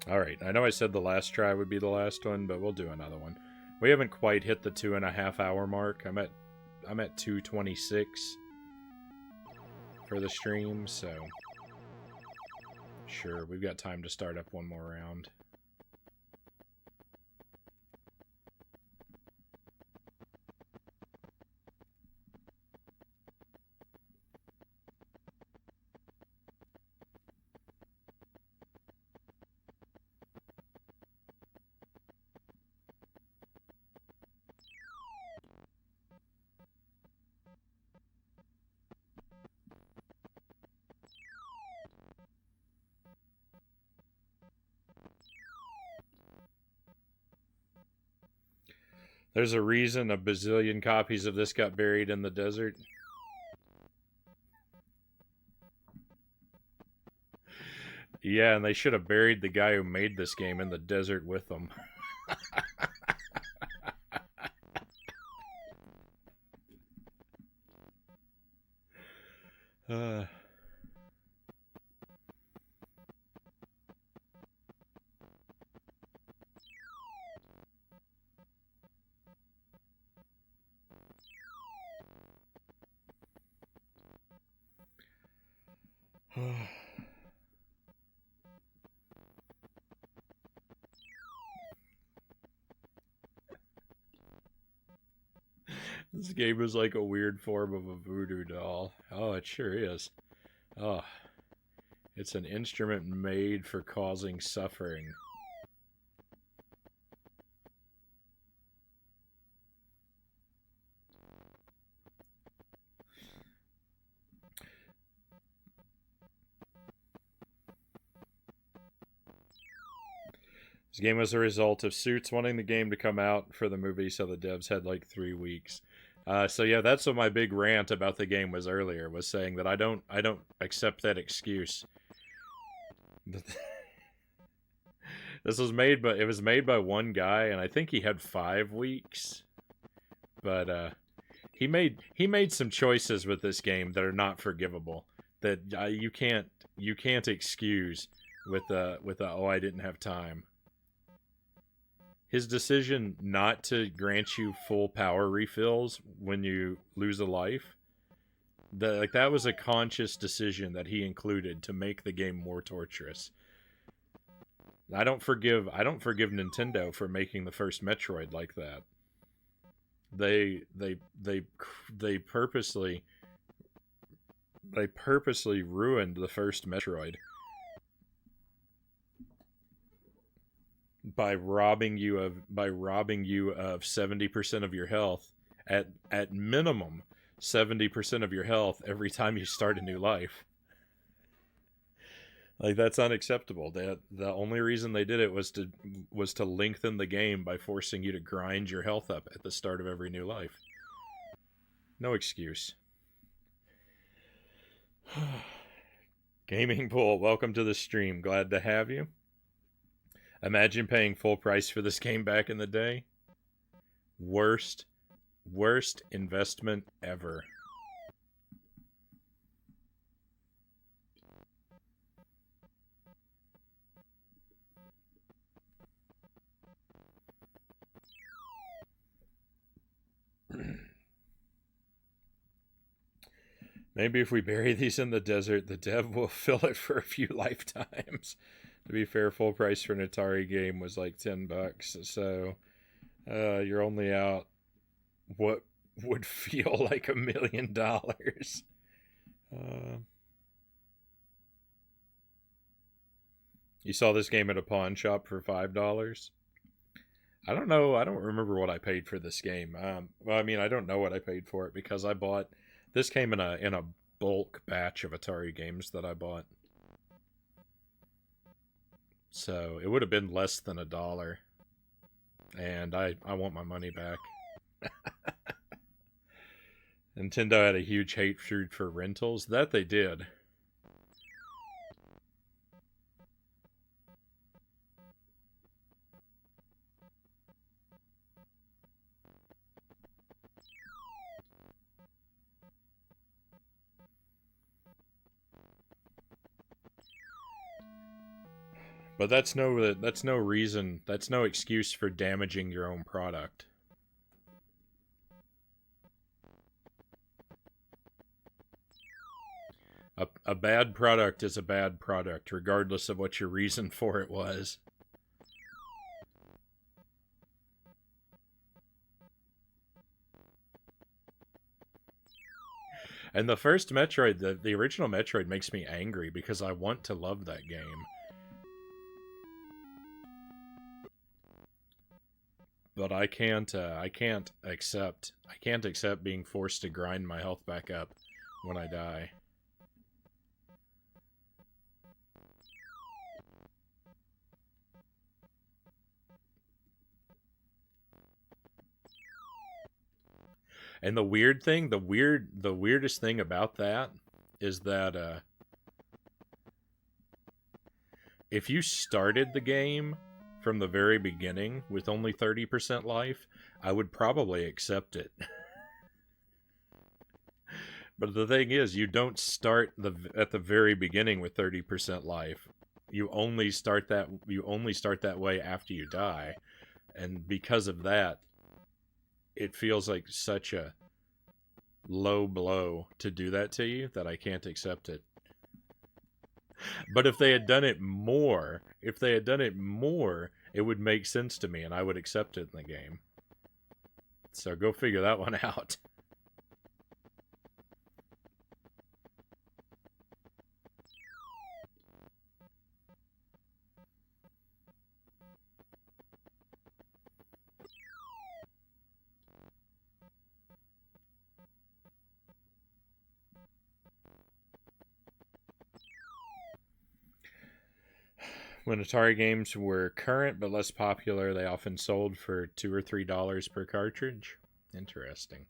Alright, I know I said the last try would be the last one, but we'll do another one. We haven't quite hit the 2.5 hour mark. I'm at 2:26. for the stream, so sure, we've got time to start up one more round. There's a reason a bazillion copies of this got buried in the desert. Yeah, and they should have buried the guy who made this game in the desert with them. This game is like a weird form of a voodoo doll. Oh, it sure is. Oh, it's an instrument made for causing suffering. This game was a result of Suits wanting the game to come out for the movie, so the devs had like 3 weeks. So yeah, that's what my big rant about the game was earlier, was saying that I don't accept that excuse. This was made by, it was made by one guy, and I think he had 5 weeks. But he made some choices with this game that are not forgivable, that you can't excuse with oh, I didn't have time. His decision not to grant you full power refills when you lose a life, that was a conscious decision that he included to make the game more torturous. I don't forgive Nintendo for making the first Metroid like that. They purposely ruined the first Metroid by robbing you of 70% of your health, at minimum 70% of your health every time you start a new life. Like, that's unacceptable. The only reason they did it was to lengthen the game by forcing you to grind your health up at the start of every new life. No excuse. Gaming Pool, welcome to the stream. Glad to have you. Imagine paying full price for this game back in the day. Worst investment ever. Maybe if we bury these in the desert, the dev will fill it for a few lifetimes. To be fair, full price for an Atari game was like $10, so you're only out what would feel like $1 million. You saw this game at a pawn shop for $5? I don't know. I don't remember what I paid for this game. Well, I mean, I don't know what I paid for it because I bought this came in a bulk batch of Atari games that I bought. So it would have been less than $1, and I want my money back. Nintendo had a huge hatred for rentals. That they did. But that's no reason, that's no excuse for damaging your own product. A bad product is a bad product, regardless of what your reason for it was. And the first Metroid, the original Metroid, makes me angry because I want to love that game. But I can't accept being forced to grind my health back up when I die. And the weirdest thing about that is that if you started the game from the very beginning with only 30% life, I would probably accept it. But the thing is, you don't start at the very beginning with 30% life. You only start that way after you die. And because of that, it feels like such a low blow to do that to you that I can't accept it. But if they had done it more, it would make sense to me and I would accept it in the game. So go figure that one out. When Atari games were current but less popular, they often sold for $2 or $3 per cartridge. Interesting.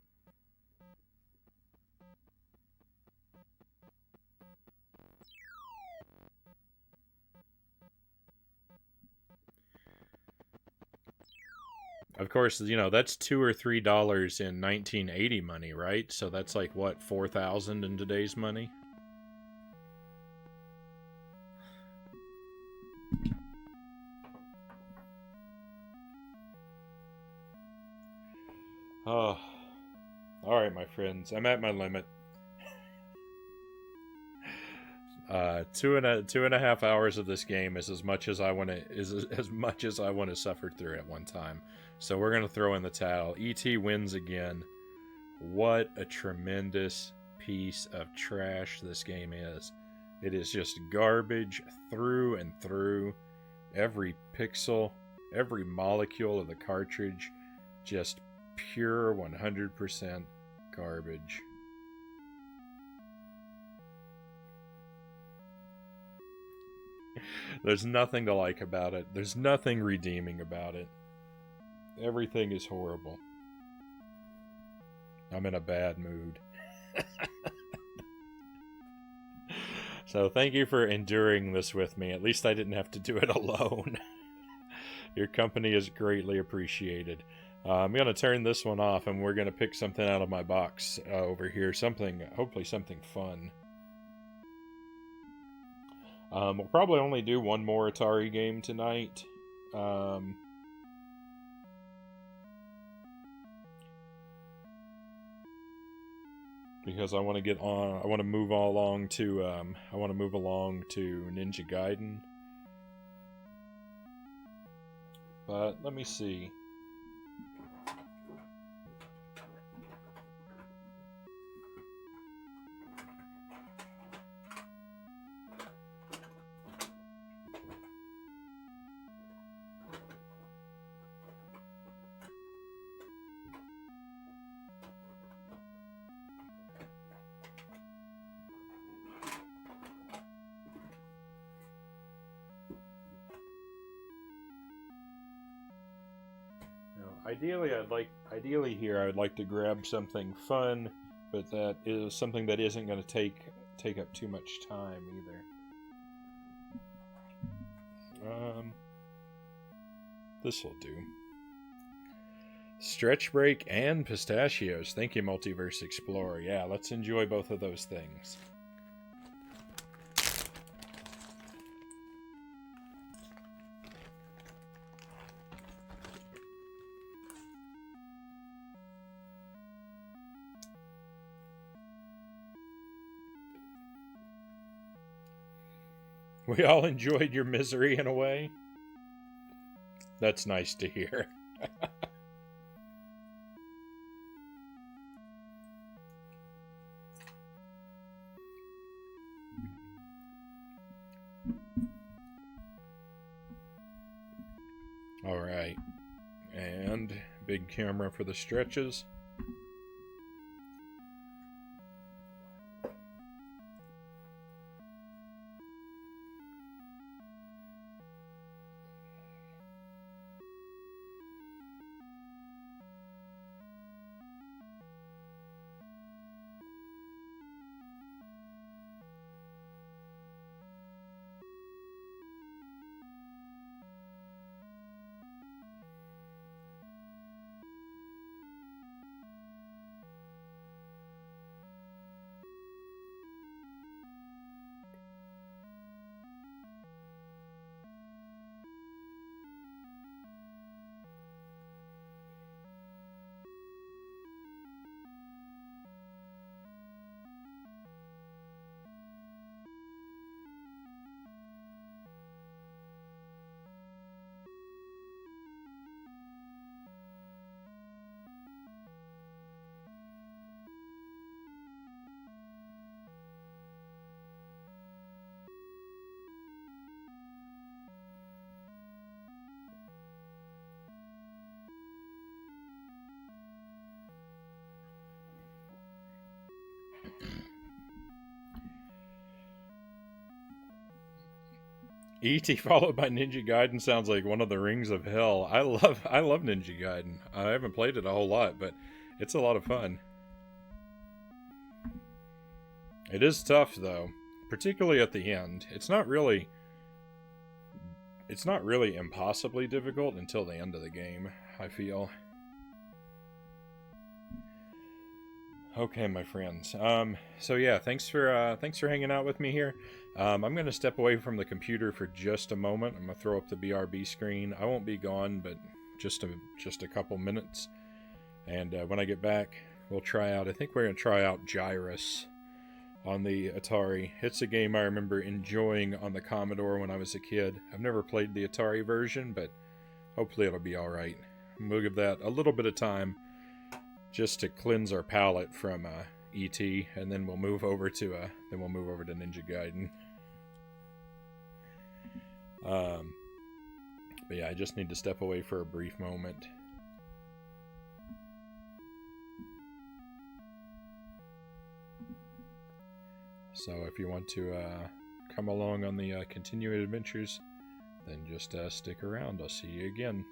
Of course, you know, that's $2 or $3 in 1980 money, right? So that's like, what, 4,000 in today's money? Oh, all right, my friends, I'm at my limit. 2.5 hours of this game is as much as I want to suffer through at one time. So we're gonna throw in the towel. E.T. wins again. What a tremendous piece of trash this game is. It is just garbage through and through. Every pixel, every molecule of the cartridge, just pure 100% garbage. There's nothing to like about it. There's nothing redeeming about it. Everything is horrible. I'm in a bad mood. So thank you for enduring this with me. At least I didn't have to do it alone. Your company is greatly appreciated. I'm going to turn this one off and we're going to pick something out of my box over here. Hopefully something fun. We'll probably only do one more Atari game tonight. Because I want to get on. I want to move along to. Ninja Gaiden. But let me see. Ideally here I would like to grab something fun, but that is something that isn't going to take up too much time either. This will do. Stretch Break and pistachios. Thank you, Multiverse Explorer. Yeah, let's enjoy both of those things. We all enjoyed your misery in a way. That's nice to hear. All right. And big camera for the stretches. E.T. followed by Ninja Gaiden sounds like one of the rings of hell. I love Ninja Gaiden. I haven't played it a whole lot, but it's a lot of fun. It is tough though, particularly at the end. It's not really impossibly difficult until the end of the game, I feel. Okay, my friends. So yeah, thanks for hanging out with me here. I'm gonna step away from the computer for just a moment. I'm gonna throw up the BRB screen. I won't be gone, but just a couple minutes. And when I get back, we'll try out. I think we're gonna try out Gyrus on the Atari. It's a game I remember enjoying on the Commodore when I was a kid. I've never played the Atari version, but hopefully it'll be all right. We'll give that a little bit of time, just to cleanse our palate from E.T., and then we'll move over to Ninja Gaiden. But yeah, I just need to step away for a brief moment. So if you want to come along on the continuing adventures, then just stick around. I'll see you again.